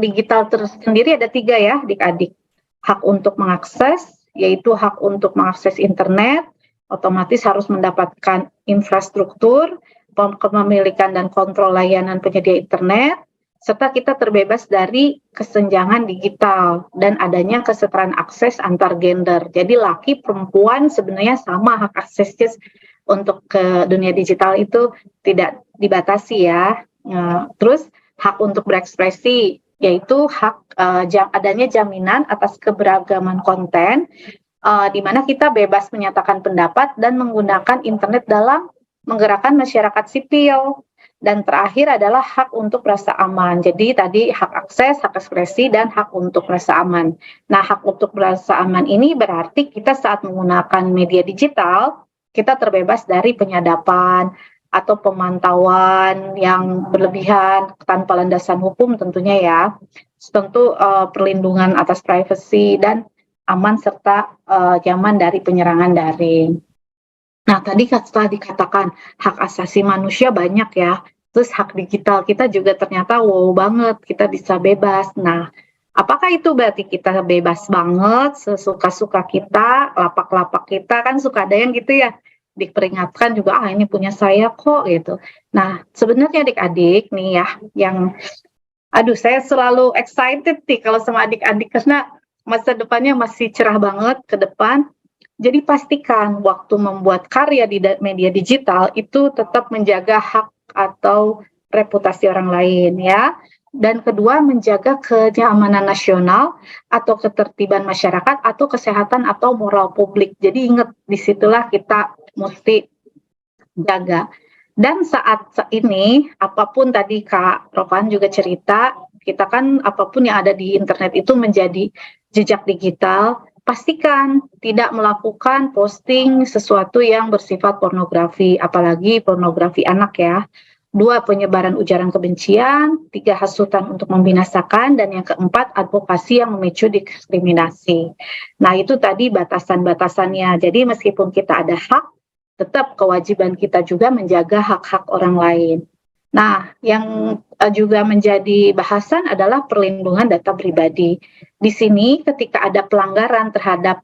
digital tersendiri ada 3 ya, adik-adik. Hak untuk mengakses, yaitu hak untuk mengakses internet, otomatis harus mendapatkan infrastruktur, kepemilikan dan kontrol layanan penyedia internet, serta kita terbebas dari kesenjangan digital dan adanya kesetaraan akses antar gender. Jadi laki perempuan sebenarnya sama hak aksesnya untuk ke dunia digital itu tidak dibatasi ya. Terus hak untuk berekspresi, yaitu hak adanya jaminan atas keberagaman konten, di mana kita bebas menyatakan pendapat dan menggunakan internet dalam menggerakkan masyarakat sipil. Dan terakhir adalah hak untuk rasa aman. Jadi tadi hak akses, hak ekspresi, dan hak untuk rasa aman. Nah, hak untuk rasa aman ini berarti kita saat menggunakan media digital, kita terbebas dari penyadapan atau pemantauan yang berlebihan tanpa landasan hukum tentunya ya. Tentu perlindungan atas privasi dan aman serta nyaman dari penyerangan daring. Nah, tadi setelah dikatakan hak asasi manusia banyak ya, terus hak digital kita juga ternyata wow banget, kita bisa bebas. Nah, apakah itu berarti kita bebas banget, sesuka-suka kita, lapak-lapak kita, kan suka ada yang gitu ya, diperingatkan juga, ini punya saya kok gitu. Nah, sebenarnya adik-adik nih ya, yang, saya selalu excited nih kalau sama adik-adik, karena masa depannya masih cerah banget ke depan. Jadi pastikan waktu membuat karya di media digital itu tetap menjaga hak atau reputasi orang lain ya. Dan kedua, menjaga kenyamanan nasional atau ketertiban masyarakat atau kesehatan atau moral publik. Jadi ingat, disitulah kita mesti jaga. Dan saat ini, apapun tadi Kak Rokan juga cerita, kita kan apapun yang ada di internet itu menjadi jejak digital. Pastikan tidak melakukan posting sesuatu yang bersifat pornografi, apalagi pornografi anak ya. 2, penyebaran ujaran kebencian. 3, hasutan untuk membinasakan. Dan yang keempat, advokasi yang memicu diskriminasi. Nah, itu tadi batasan-batasannya. Jadi meskipun kita ada hak, tetap kewajiban kita juga menjaga hak-hak orang lain. Nah, yang juga menjadi bahasan adalah perlindungan data pribadi. Di sini ketika ada pelanggaran terhadap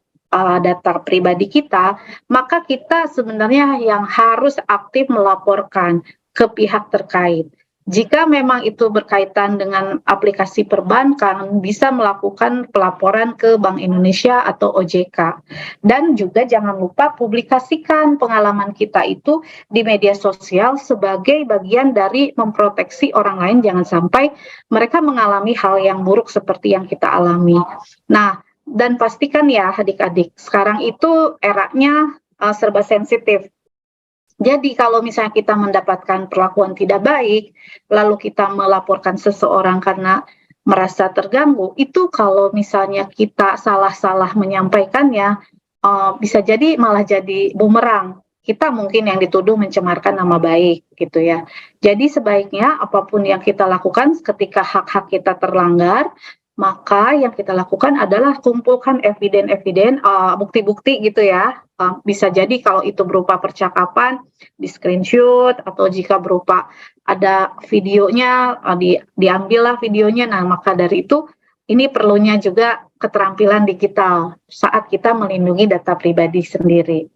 data pribadi kita, maka kita sebenarnya yang harus aktif melaporkan ke pihak terkait. Jika memang itu berkaitan dengan aplikasi perbankan, bisa melakukan pelaporan ke Bank Indonesia atau OJK. Dan juga jangan lupa publikasikan pengalaman kita itu di media sosial sebagai bagian dari memproteksi orang lain, jangan sampai mereka mengalami hal yang buruk seperti yang kita alami. Nah, dan pastikan ya adik-adik, sekarang itu eranya serba sensitif. Jadi kalau misalnya kita mendapatkan perlakuan tidak baik, lalu kita melaporkan seseorang karena merasa terganggu, itu kalau misalnya kita salah-salah menyampaikannya, bisa jadi malah jadi bumerang. Kita mungkin yang dituduh mencemarkan nama baik gitu ya. Jadi sebaiknya apapun yang kita lakukan ketika hak-hak kita terlanggar, maka yang kita lakukan adalah kumpulkan eviden-eviden, bukti-bukti gitu ya. Bisa jadi kalau itu berupa percakapan, di screenshot, atau jika berupa ada videonya, diambillah videonya. Nah, maka dari itu, ini perlunya juga keterampilan digital saat kita melindungi data pribadi sendiri.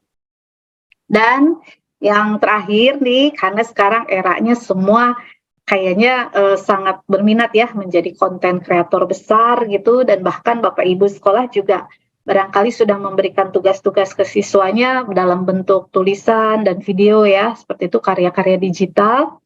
Dan yang terakhir nih, karena sekarang eranya semua kayaknya sangat berminat ya menjadi konten kreator besar gitu, dan bahkan Bapak Ibu sekolah juga barangkali sudah memberikan tugas-tugas ke siswanya dalam bentuk tulisan dan video ya, seperti itu karya-karya digital.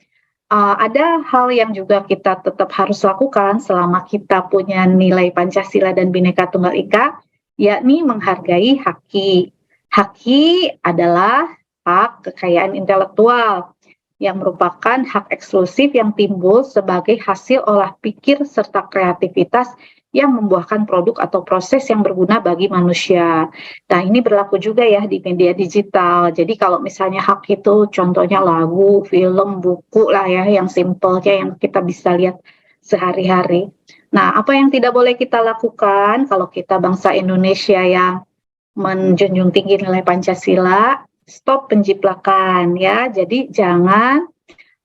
Ada hal yang juga kita tetap harus lakukan selama kita punya nilai Pancasila dan Bhinneka Tunggal Ika, yakni menghargai haki. Haki adalah hak kekayaan intelektual yang merupakan hak eksklusif yang timbul sebagai hasil olah pikir serta kreativitas yang membuahkan produk atau proses yang berguna bagi manusia. Nah, ini berlaku juga ya di media digital. Jadi kalau misalnya hak itu contohnya lagu, film, buku lah ya, yang simpelnya yang kita bisa lihat sehari-hari. Nah, apa yang tidak boleh kita lakukan kalau kita bangsa Indonesia yang menjunjung tinggi nilai Pancasila? Stop penjiplakan ya. Jadi jangan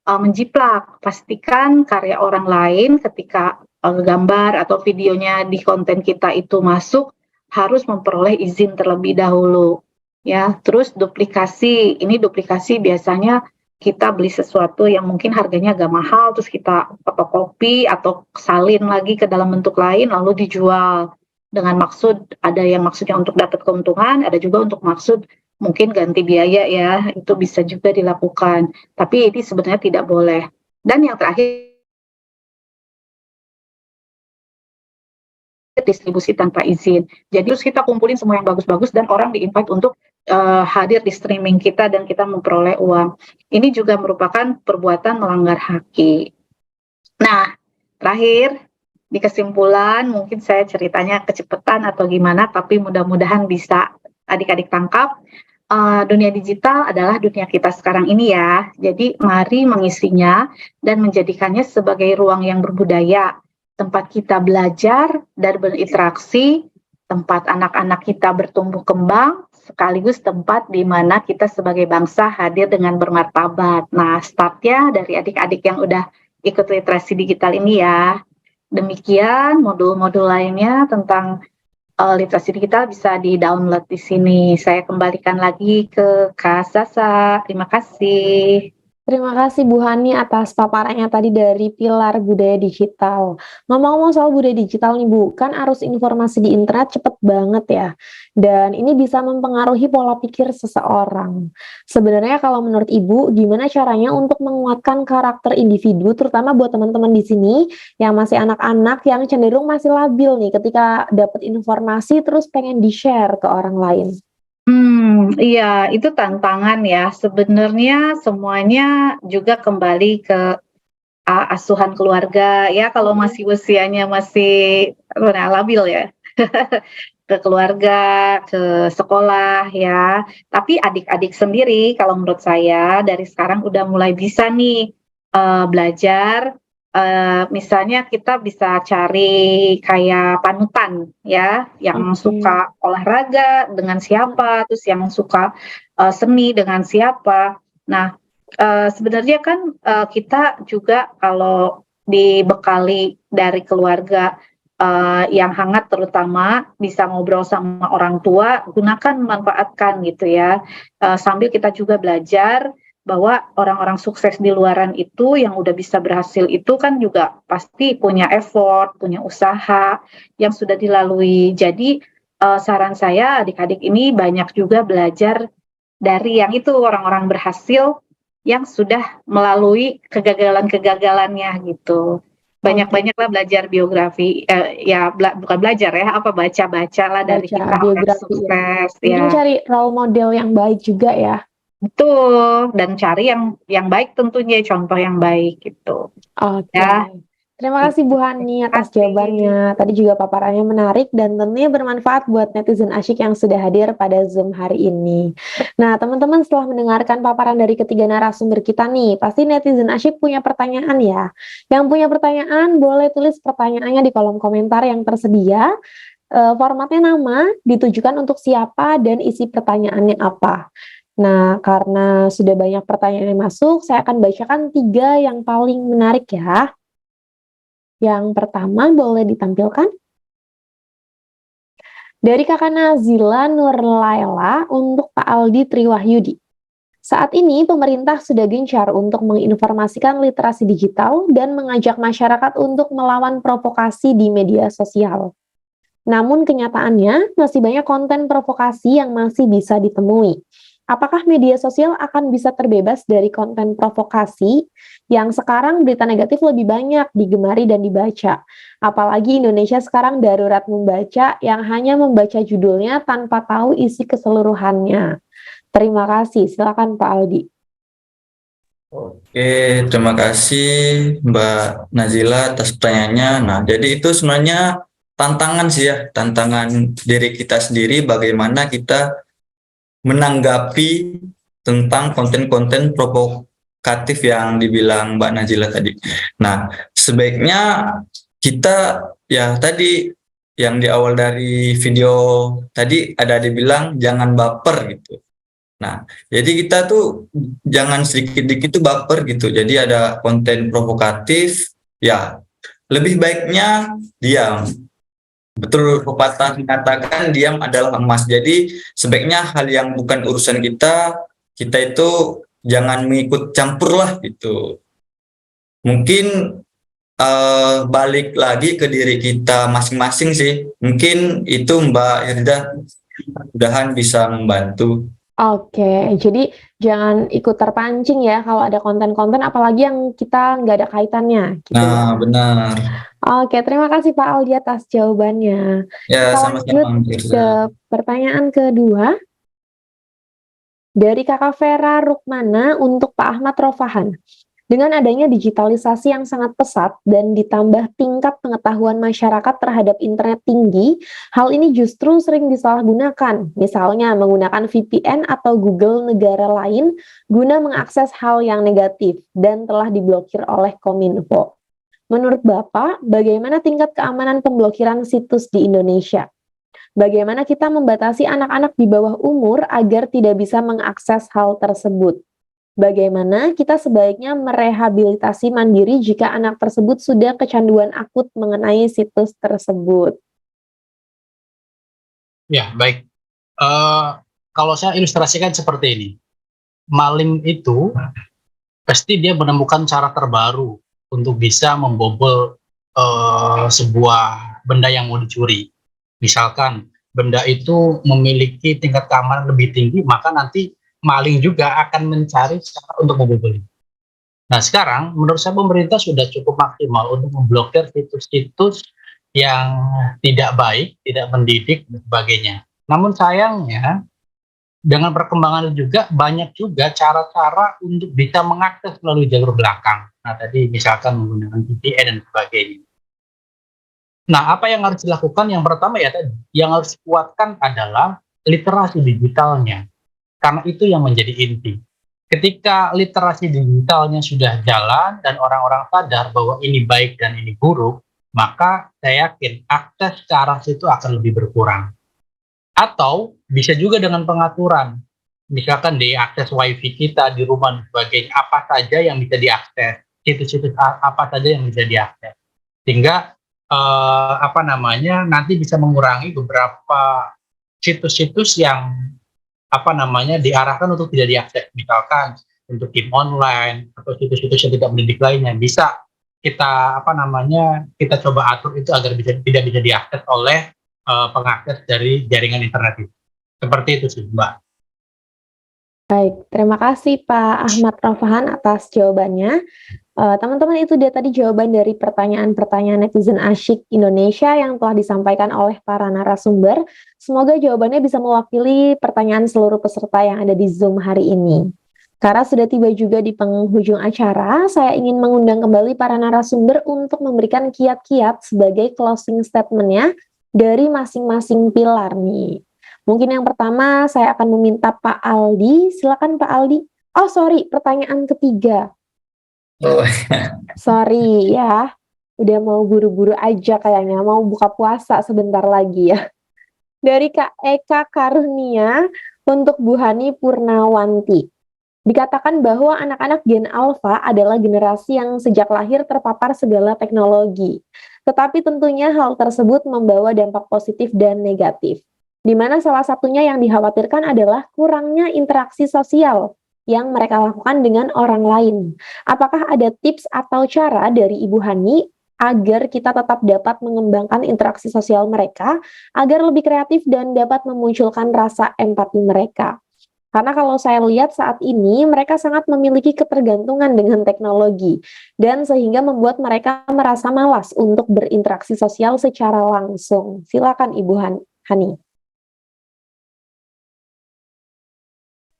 menjiplak. Pastikan karya orang lain ketika gambar atau videonya di konten kita itu masuk harus memperoleh izin terlebih dahulu ya. Terus duplikasi, ini duplikasi biasanya kita beli sesuatu yang mungkin harganya agak mahal, terus kita fotokopi atau salin lagi ke dalam bentuk lain, lalu dijual dengan maksud, ada yang maksudnya untuk dapat keuntungan, ada juga untuk maksud mungkin ganti biaya ya, itu bisa juga dilakukan. Tapi ini sebenarnya tidak boleh. Dan yang terakhir, distribusi tanpa izin. Jadi terus kita kumpulin semua yang bagus-bagus dan orang di-invite untuk hadir di streaming kita dan kita memperoleh uang. Ini juga merupakan perbuatan melanggar HAKI. Nah, terakhir di kesimpulan mungkin saya ceritanya kecepatan atau gimana, tapi mudah-mudahan bisa adik-adik tangkap. Dunia digital adalah dunia kita sekarang ini ya. Jadi mari mengisinya dan menjadikannya sebagai ruang yang berbudaya, tempat kita belajar dan berinteraksi, tempat anak-anak kita bertumbuh kembang, sekaligus tempat di mana kita sebagai bangsa hadir dengan bermartabat. Nah, startnya dari adik-adik yang udah ikut literasi digital ini ya. Demikian modul-modul lainnya tentang literasi digital bisa di-download di sini. Saya kembalikan lagi ke Kak Sasa. Terima kasih. Terima kasih Bu Hani atas paparannya tadi dari pilar budaya digital. Ngomong-ngomong soal budaya digital nih Bu, kan arus informasi di internet cepet banget ya. Dan ini bisa mempengaruhi pola pikir seseorang. Sebenarnya kalau menurut Ibu, gimana caranya untuk menguatkan karakter individu, terutama buat teman-teman di sini yang masih anak-anak yang cenderung masih labil nih ketika dapat informasi terus pengen di-share ke orang lain. Iya, itu tantangan ya. Sebenarnya semuanya juga kembali ke asuhan keluarga ya. Kalau masih usianya masih labil ya, ke keluarga, ke sekolah ya. Tapi adik-adik sendiri, kalau menurut saya dari sekarang udah mulai bisa nih belajar. Misalnya kita bisa cari kayak panutan ya, yang suka olahraga dengan siapa, terus yang suka seni dengan siapa. Nah, sebenarnya kan kita juga kalau dibekali dari keluarga yang hangat, terutama bisa ngobrol sama orang tua, gunakan, manfaatkan gitu ya. Sambil kita juga belajar bahwa orang-orang sukses di luaran itu yang udah bisa berhasil itu kan juga pasti punya effort, punya usaha yang sudah dilalui. Jadi saran saya adik-adik ini banyak juga belajar dari yang itu, orang-orang berhasil yang sudah melalui kegagalan-kegagalannya gitu. Banyak-banyaklah belajar biografi, bukan belajar ya, baca-baca lah dari kita yang sukses ya. Mungkin cari role model yang baik juga ya. Betul, dan cari yang baik tentunya, contoh yang baik gitu. Oke. Ya. Terima kasih Bu Hani atas jawabannya. Tadi juga paparannya menarik dan tentunya bermanfaat buat netizen asyik yang sudah hadir pada Zoom hari ini. Nah, teman-teman setelah mendengarkan paparan dari ketiga narasumber kita nih, pasti netizen asyik punya pertanyaan ya. Yang punya pertanyaan boleh tulis pertanyaannya di kolom komentar yang tersedia. Formatnya nama, ditujukan untuk siapa, dan isi pertanyaannya apa. Nah, karena sudah banyak pertanyaan yang masuk, saya akan bacakan 3 yang paling menarik ya. Yang pertama boleh ditampilkan. Dari Kakak Nazila Nurlaila untuk Pak Aldi Triwahyudi. Saat ini pemerintah sudah gencar untuk menginformasikan literasi digital dan mengajak masyarakat untuk melawan provokasi di media sosial. Namun kenyataannya masih banyak konten provokasi yang masih bisa ditemui. Apakah media sosial akan bisa terbebas dari konten provokasi yang sekarang berita negatif lebih banyak digemari dan dibaca? Apalagi Indonesia sekarang darurat membaca yang hanya membaca judulnya tanpa tahu isi keseluruhannya. Terima kasih, silakan Pak Aldi. Oke, terima kasih Mbak Nazila atas pertanyaannya. Nah, jadi itu sebenarnya tantangan sih ya, tantangan diri kita sendiri bagaimana kita menanggapi tentang konten-konten provokatif yang dibilang Mbak Nazila tadi. Nah, sebaiknya kita ya tadi yang di awal dari video tadi ada dibilang jangan baper gitu. Nah, jadi kita tuh jangan sedikit-sedikit tuh baper gitu. Jadi ada konten provokatif, ya lebih baiknya diam. Betul, pepatah mengatakan diam adalah emas. Jadi sebaiknya hal yang bukan urusan kita itu jangan mengikut campur lah gitu. Mungkin balik lagi ke diri kita masing-masing sih. Mungkin itu Mbak Irda, mudahan bisa membantu. Oke, jadi jangan ikut terpancing ya kalau ada konten-konten apalagi yang kita nggak ada kaitannya gitu ya. Nah, benar. Oke, terima kasih Pak Aldi atas jawabannya. Ya, Kita sama-sama lanjut Mbak ke Irda. pertanyaan kedua dari Kakak Vera Rukmana untuk Pak Ahmad Rofahan. Dengan adanya digitalisasi yang sangat pesat dan ditambah tingkat pengetahuan masyarakat terhadap internet tinggi, hal ini justru sering disalahgunakan. Misalnya menggunakan VPN atau Google negara lain guna mengakses hal yang negatif dan telah diblokir oleh Kominfo. Menurut Bapak, bagaimana tingkat keamanan pemblokiran situs di Indonesia? Bagaimana kita membatasi anak-anak di bawah umur agar tidak bisa mengakses hal tersebut? Bagaimana kita sebaiknya merehabilitasi mandiri jika anak tersebut sudah kecanduan akut mengenai situs tersebut? Ya, baik. Kalau saya ilustrasikan seperti ini, maling itu pasti dia menemukan cara terbaru untuk bisa membobol sebuah benda yang mau dicuri. Misalkan benda itu memiliki tingkat keamanan lebih tinggi, maka nanti maling juga akan mencari cara untuk membobol. Nah, sekarang menurut saya pemerintah sudah cukup maksimal untuk memblokir situs-situs yang tidak baik, tidak mendidik, dan sebagainya. Namun sayangnya, dengan perkembangan juga banyak juga cara-cara untuk bisa mengakses melalui jalur belakang. Nah, tadi misalkan menggunakan VPN dan sebagainya. Nah, apa yang harus dilakukan? Yang pertama ya tadi, yang harus dikuatkan adalah literasi digitalnya. Karena itu yang menjadi inti. Ketika literasi digitalnya sudah jalan dan orang-orang sadar bahwa ini baik dan ini buruk, maka saya yakin akses ke arah situ akan lebih berkurang. Atau bisa juga dengan pengaturan. Misalkan di akses wifi kita di rumah dan sebagainya, apa saja yang bisa diakses, situs-situs apa saja yang bisa diakses. Sehingga nanti bisa mengurangi beberapa situs-situs yang diarahkan untuk tidak diakses, misalkan untuk game online atau situs-situs yang tidak mendidik lainnya bisa kita kita coba atur itu agar tidak bisa diakses oleh pengakses dari jaringan internet itu. Seperti itu sih, Mbak. Baik, terima kasih Pak Ahmad Rofahan atas jawabannya. Teman-teman, itu dia tadi jawaban dari pertanyaan-pertanyaan netizen asyik Indonesia yang telah disampaikan oleh para narasumber. Semoga jawabannya bisa mewakili pertanyaan seluruh peserta yang ada di Zoom hari ini. Karena sudah tiba juga di penghujung acara, saya ingin mengundang kembali para narasumber untuk memberikan kiat-kiat sebagai closing statement-nya dari masing-masing pilar nih. Mungkin yang pertama saya akan meminta Pak Aldi. Silakan Pak Aldi. Oh sorry, pertanyaan ketiga. Oh, Sorry ya, udah mau buru-buru aja kayaknya, mau buka puasa sebentar lagi ya. Dari Kak Eka Karunia untuk Bu Hani Purnawanti. Dikatakan bahwa anak-anak Gen Alpha adalah generasi yang sejak lahir terpapar segala teknologi. Tetapi tentunya hal tersebut membawa dampak positif dan negatif. Di mana salah satunya yang dikhawatirkan adalah kurangnya interaksi sosial yang mereka lakukan dengan orang lain. Apakah ada tips atau cara dari Ibu Hani agar kita tetap dapat mengembangkan interaksi sosial mereka agar lebih kreatif dan dapat memunculkan rasa empati mereka? Karena kalau saya lihat saat ini mereka sangat memiliki ketergantungan dengan teknologi dan sehingga membuat mereka merasa malas untuk berinteraksi sosial secara langsung. Silakan Ibu Hani.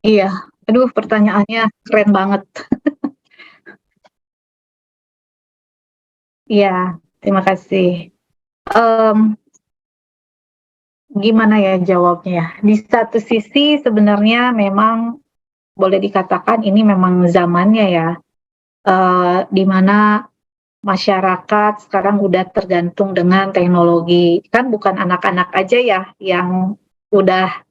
Iya, aduh pertanyaannya keren banget. Iya, terima kasih. Gimana ya jawabnya ya? Di satu sisi sebenarnya memang boleh dikatakan ini memang zamannya ya, di mana masyarakat sekarang udah tergantung dengan teknologi. Kan bukan anak-anak aja ya yang udah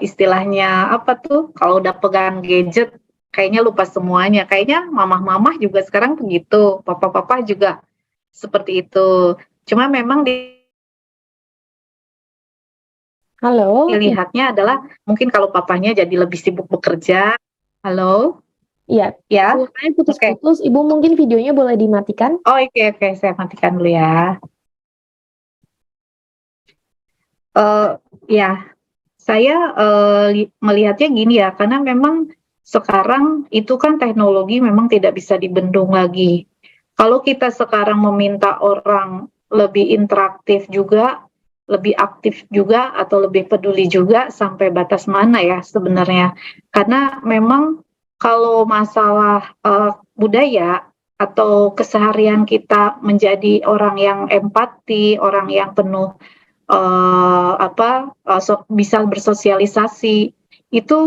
istilahnya apa tuh, kalau udah pegang gadget kayaknya lupa semuanya. Kayaknya mamah-mamah juga sekarang begitu, papa-papa juga seperti itu. Cuma memang Halo. dilihatnya adalah mungkin kalau papanya jadi lebih sibuk bekerja. Halo? Iya, Ya. suaranya putus-putus. Ibu mungkin videonya boleh dimatikan. Oh, oke, saya matikan dulu ya. Ya, saya melihatnya gini ya, karena memang sekarang itu kan teknologi memang tidak bisa dibendung lagi. Kalau kita sekarang meminta orang lebih interaktif juga, lebih aktif juga, atau lebih peduli juga, sampai batas mana ya sebenarnya? Karena memang kalau masalah budaya atau keseharian kita menjadi orang yang empati, orang yang penuh bisa bersosialisasi, itu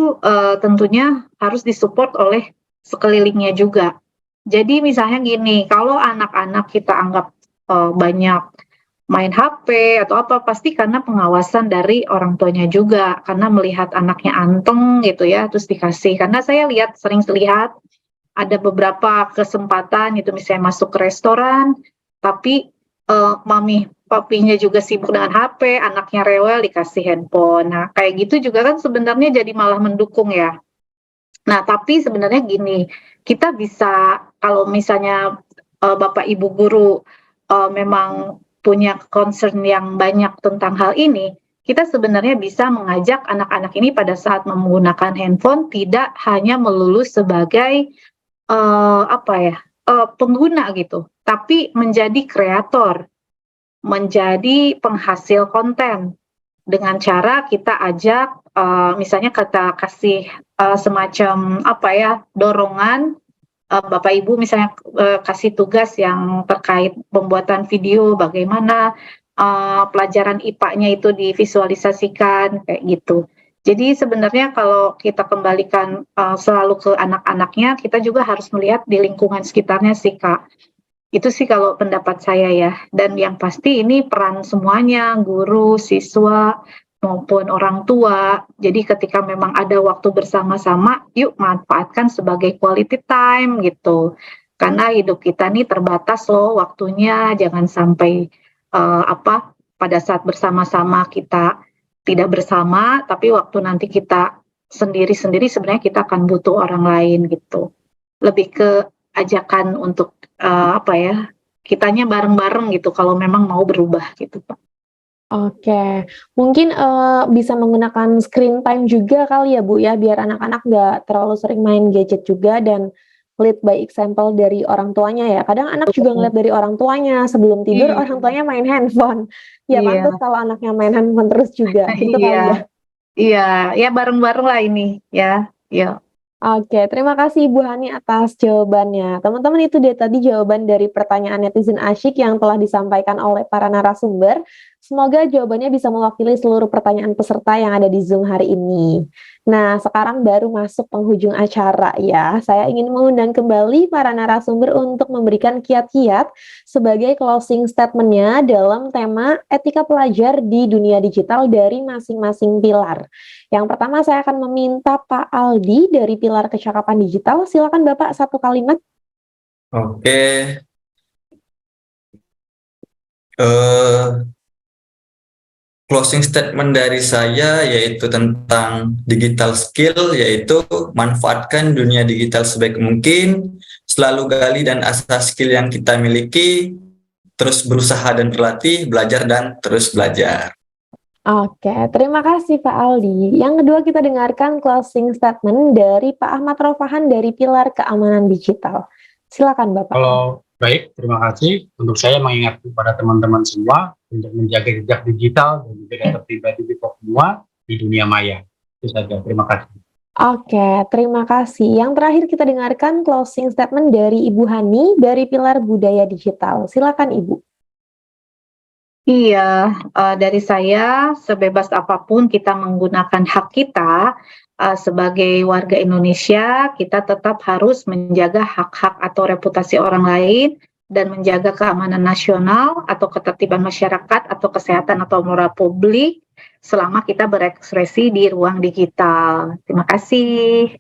tentunya harus disupport oleh sekelilingnya juga. Jadi misalnya gini, kalau anak-anak kita anggap banyak main HP atau apa, pasti karena pengawasan dari orang tuanya juga, karena melihat anaknya anteng gitu ya, terus dikasih. Karena saya sering lihat ada beberapa kesempatan itu, misalnya masuk ke restoran, tapi mami papinya juga sibuk dengan HP, anaknya rewel dikasih handphone. Nah, kayak gitu juga kan sebenarnya jadi malah mendukung ya. Nah, tapi sebenarnya gini, kita bisa, kalau misalnya Bapak Ibu guru memang punya concern yang banyak tentang hal ini, kita sebenarnya bisa mengajak anak-anak ini pada saat menggunakan handphone tidak hanya melulu sebagai pengguna gitu, tapi menjadi kreator, menjadi penghasil konten dengan cara kita ajak, misalnya kita kasih semacam dorongan, Bapak Ibu misalnya kasih tugas yang terkait pembuatan video, bagaimana pelajaran IPA-nya itu divisualisasikan kayak gitu. Jadi sebenarnya kalau kita kembalikan selalu ke anak-anaknya, kita juga harus melihat di lingkungan sekitarnya sih, Kak. Itu sih kalau pendapat saya ya. Dan yang pasti ini peran semuanya, guru, siswa, maupun orang tua. Jadi ketika memang ada waktu bersama-sama, yuk manfaatkan sebagai quality time gitu. Karena hidup kita nih terbatas loh waktunya, jangan sampai pada saat bersama-sama kita tidak bersama, tapi waktu nanti kita sendiri-sendiri sebenarnya kita akan butuh orang lain gitu. Lebih ke ajakan untuk kitanya bareng-bareng gitu kalau memang mau berubah gitu, Pak. Oke, mungkin bisa menggunakan screen time juga kali ya Bu ya, biar anak-anak nggak terlalu sering main gadget juga dan lead by example dari orang tuanya ya. Kadang anak juga ngeliat dari orang tuanya, sebelum tidur orang tuanya main handphone. Ya Iya. pantas kalau anaknya main handphone terus juga, gitu kali ya. Iya, ya bareng-bareng lah ini ya. Ya. Oke, terima kasih Ibu Hani atas jawabannya. Teman-teman, itu dia tadi jawaban dari pertanyaan netizen asyik yang telah disampaikan oleh para narasumber. Semoga jawabannya bisa mewakili seluruh pertanyaan peserta yang ada di Zoom hari ini. Nah, sekarang baru masuk penghujung acara ya. Saya ingin mengundang kembali para narasumber untuk memberikan kiat-kiat sebagai closing statement-nya dalam tema etika pelajar di dunia digital dari masing-masing pilar. Yang pertama saya akan meminta Pak Aldi dari Pilar Kecakapan Digital. Silakan Bapak, satu kalimat. Oke. Closing statement dari saya yaitu tentang digital skill, yaitu manfaatkan dunia digital sebaik mungkin, selalu gali dan asah skill yang kita miliki, terus berusaha dan berlatih, belajar dan terus belajar. Oke, terima kasih Pak Aldi. Yang kedua kita dengarkan closing statement dari Pak Ahmad Rofahan dari Pilar Keamanan Digital. Silakan Bapak. Halo, baik, terima kasih. Untuk saya mengingatkan kepada teman-teman semua untuk menjaga jejak digital dan juga data pribadi kita semua di dunia maya. Itu saja, terima kasih. Oke, terima kasih. Yang terakhir kita dengarkan closing statement dari Ibu Hani dari Pilar Budaya Digital. Silakan Ibu. Iya, dari saya sebebas apapun kita menggunakan hak kita sebagai warga Indonesia, kita tetap harus menjaga hak-hak atau reputasi orang lain dan menjaga keamanan nasional atau ketertiban masyarakat atau kesehatan atau moral publik selama kita berekspresi di ruang digital. Terima kasih.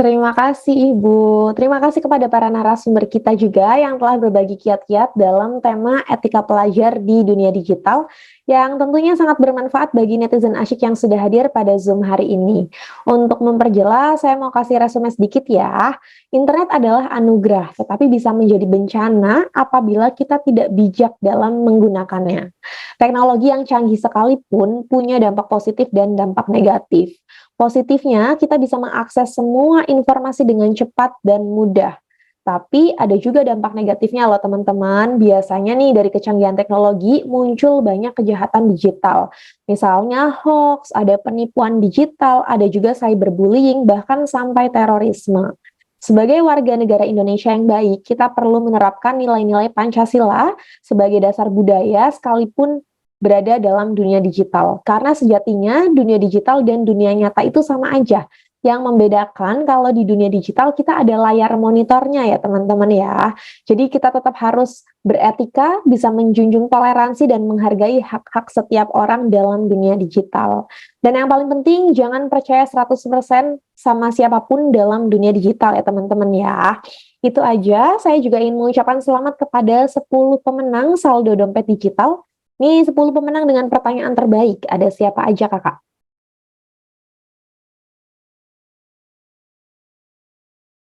Terima kasih Ibu. Terima kasih kepada para narasumber kita juga yang telah berbagi kiat-kiat dalam tema etika pelajar di dunia digital yang tentunya sangat bermanfaat bagi netizen asyik yang sudah hadir pada Zoom hari ini. Untuk memperjelas, saya mau kasih resume sedikit ya. Internet adalah anugerah, tetapi bisa menjadi bencana apabila kita tidak bijak dalam menggunakannya. Teknologi yang canggih sekalipun punya dampak positif dan dampak negatif. Positifnya, kita bisa mengakses semua informasi dengan cepat dan mudah. Tapi ada juga dampak negatifnya loh teman-teman. Biasanya nih dari kecanggihan teknologi muncul banyak kejahatan digital. Misalnya hoax, ada penipuan digital, ada juga cyberbullying, bahkan sampai terorisme. Sebagai warga negara Indonesia yang baik, kita perlu menerapkan nilai-nilai Pancasila sebagai dasar budaya sekalipun berada dalam dunia digital. Karena sejatinya dunia digital dan dunia nyata itu sama aja. Yang membedakan kalau di dunia digital kita ada layar monitornya ya teman-teman ya. Jadi kita tetap harus beretika, bisa menjunjung toleransi dan menghargai hak-hak setiap orang dalam dunia digital. Dan yang paling penting jangan percaya 100% sama siapapun dalam dunia digital ya teman-teman ya. Itu aja, saya juga ingin mengucapkan selamat kepada 10 pemenang saldo dompet digital. Nih 10 pemenang dengan pertanyaan terbaik. Ada siapa aja kakak?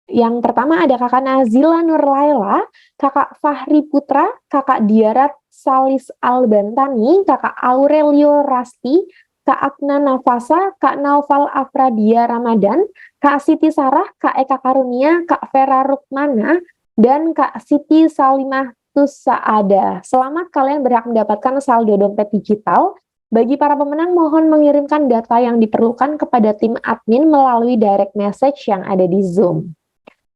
Yang pertama ada kakak Nazila Nurlaila, kakak Fahri Putra, kakak Diarat Salis Albantani, kakak Aurelio Rasti, kak Akna Nafasa, kak Naufal Afradia Ramadan, kak Siti Sarah, kak Eka Karunia, kak Vera Rukmana, dan kak Siti Salimah Saada. Selamat kalian berhak mendapatkan saldo dompet digital. Bagi para pemenang mohon mengirimkan data yang diperlukan kepada tim admin melalui direct message yang ada di Zoom.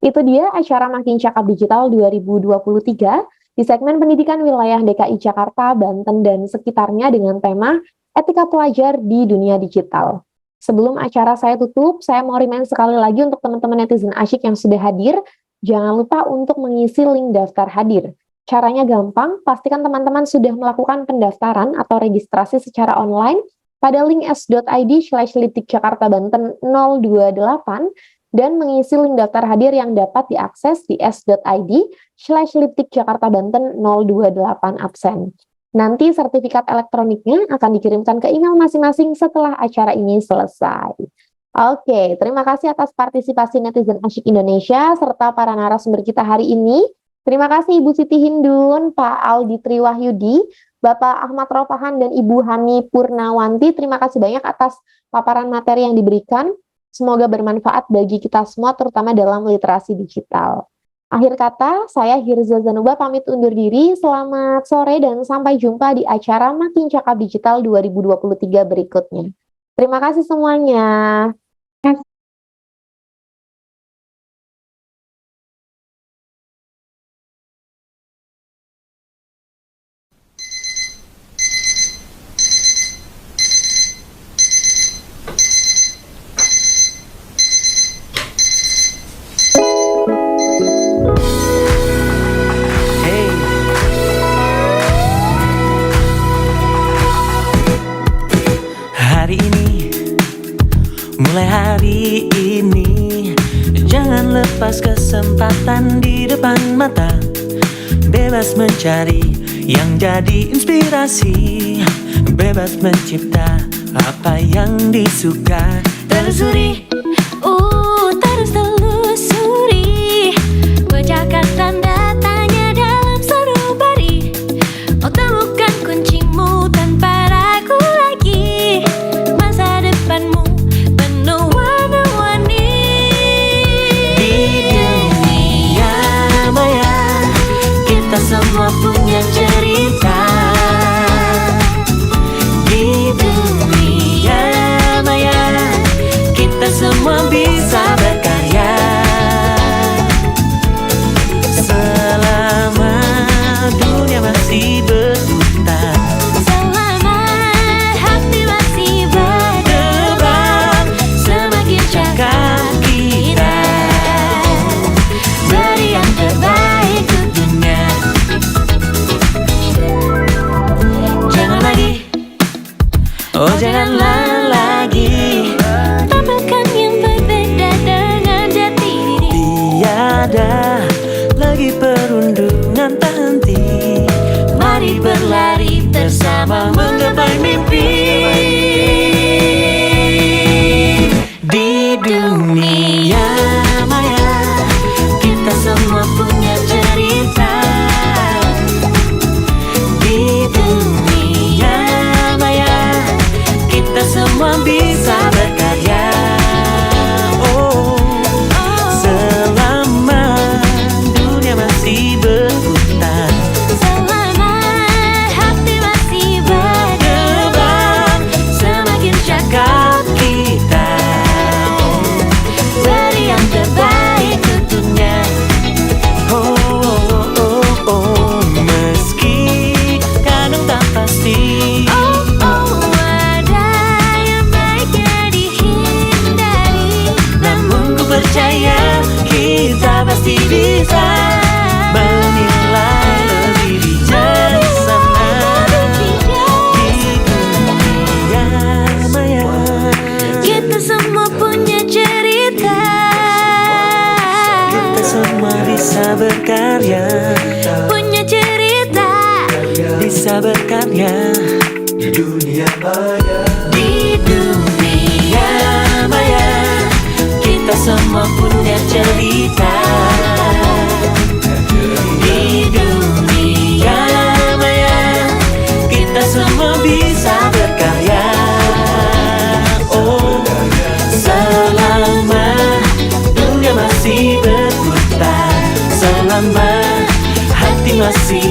Itu dia acara Makin Cakap Digital 2023 di segmen pendidikan wilayah DKI Jakarta, Banten, dan sekitarnya dengan tema etika pelajar di dunia digital. Sebelum acara saya tutup, saya mau remind sekali lagi untuk teman-teman netizen asyik yang sudah hadir, jangan lupa untuk mengisi link daftar hadir. Caranya gampang, pastikan teman-teman sudah melakukan pendaftaran atau registrasi secara online pada link s.id/litikjakarta-banten 028 dan mengisi link daftar hadir yang dapat diakses di s.id/litikjakarta-banten 028 absen. Nanti sertifikat elektroniknya akan dikirimkan ke email masing-masing setelah acara ini selesai. Oke, terima kasih atas partisipasi netizen asyik Indonesia serta para narasumber kita hari ini. Terima kasih Ibu Siti Hindun, Pak Aldi Triwahyudi, Bapak Ahmad Rofahan, dan Ibu Hani Purnawanti. Terima kasih banyak atas paparan materi yang diberikan. Semoga bermanfaat bagi kita semua, terutama dalam literasi digital. Akhir kata, saya Hirza Zanuba pamit undur diri. Selamat sore dan sampai jumpa di acara Makin Cakap Digital 2023 berikutnya. Terima kasih semuanya. Hey. Hari ini, mulai hari ini, jangan lepas kesempatan di depan mata. Bebas mencari yang jadi inspirasi, bebas mencipta apa yang disuka. Telusuri, terus telusuri, bacakan tanda tanya dalam sanubari. Oh, temukan kuncimu tanpa ragu lagi. Masa depanmu penuh warna-warni. Di dunia maya, kita semua punya cerita. Di dunia maya, kita semua bisa berkarya. Selama dunia masih berputar, Selama hati masih berdebar, semakin cakap kita beri yang terbaik ke dunia. Jangan lagi, oh janganlah lagi tampilkan yang berbeda dengan dunia maya kita semua punya cerita. Di dunia maya kita semua bisa berkarya. Oh, selama dunia masih berputar, Selama hati masih berdebar, semakin cakap kita, beri yang terbaik tentunya. oh, oh, oh, oh, oh. Meski kadang tak pasti, Oh, oh, ada yang baiknya dihindari. namun ku percaya kita pasti bisa menilai lebih bijaksana di dunia maya. Kita semua punya cerita. Kita semua bisa berkarya, Punya cerita. bisa berkarya di dunia maya. Di dunia maya kita semua punya cerita. Di dunia maya kita semua bisa berkarya. Oh, selama dunia masih berputar, selama hati masih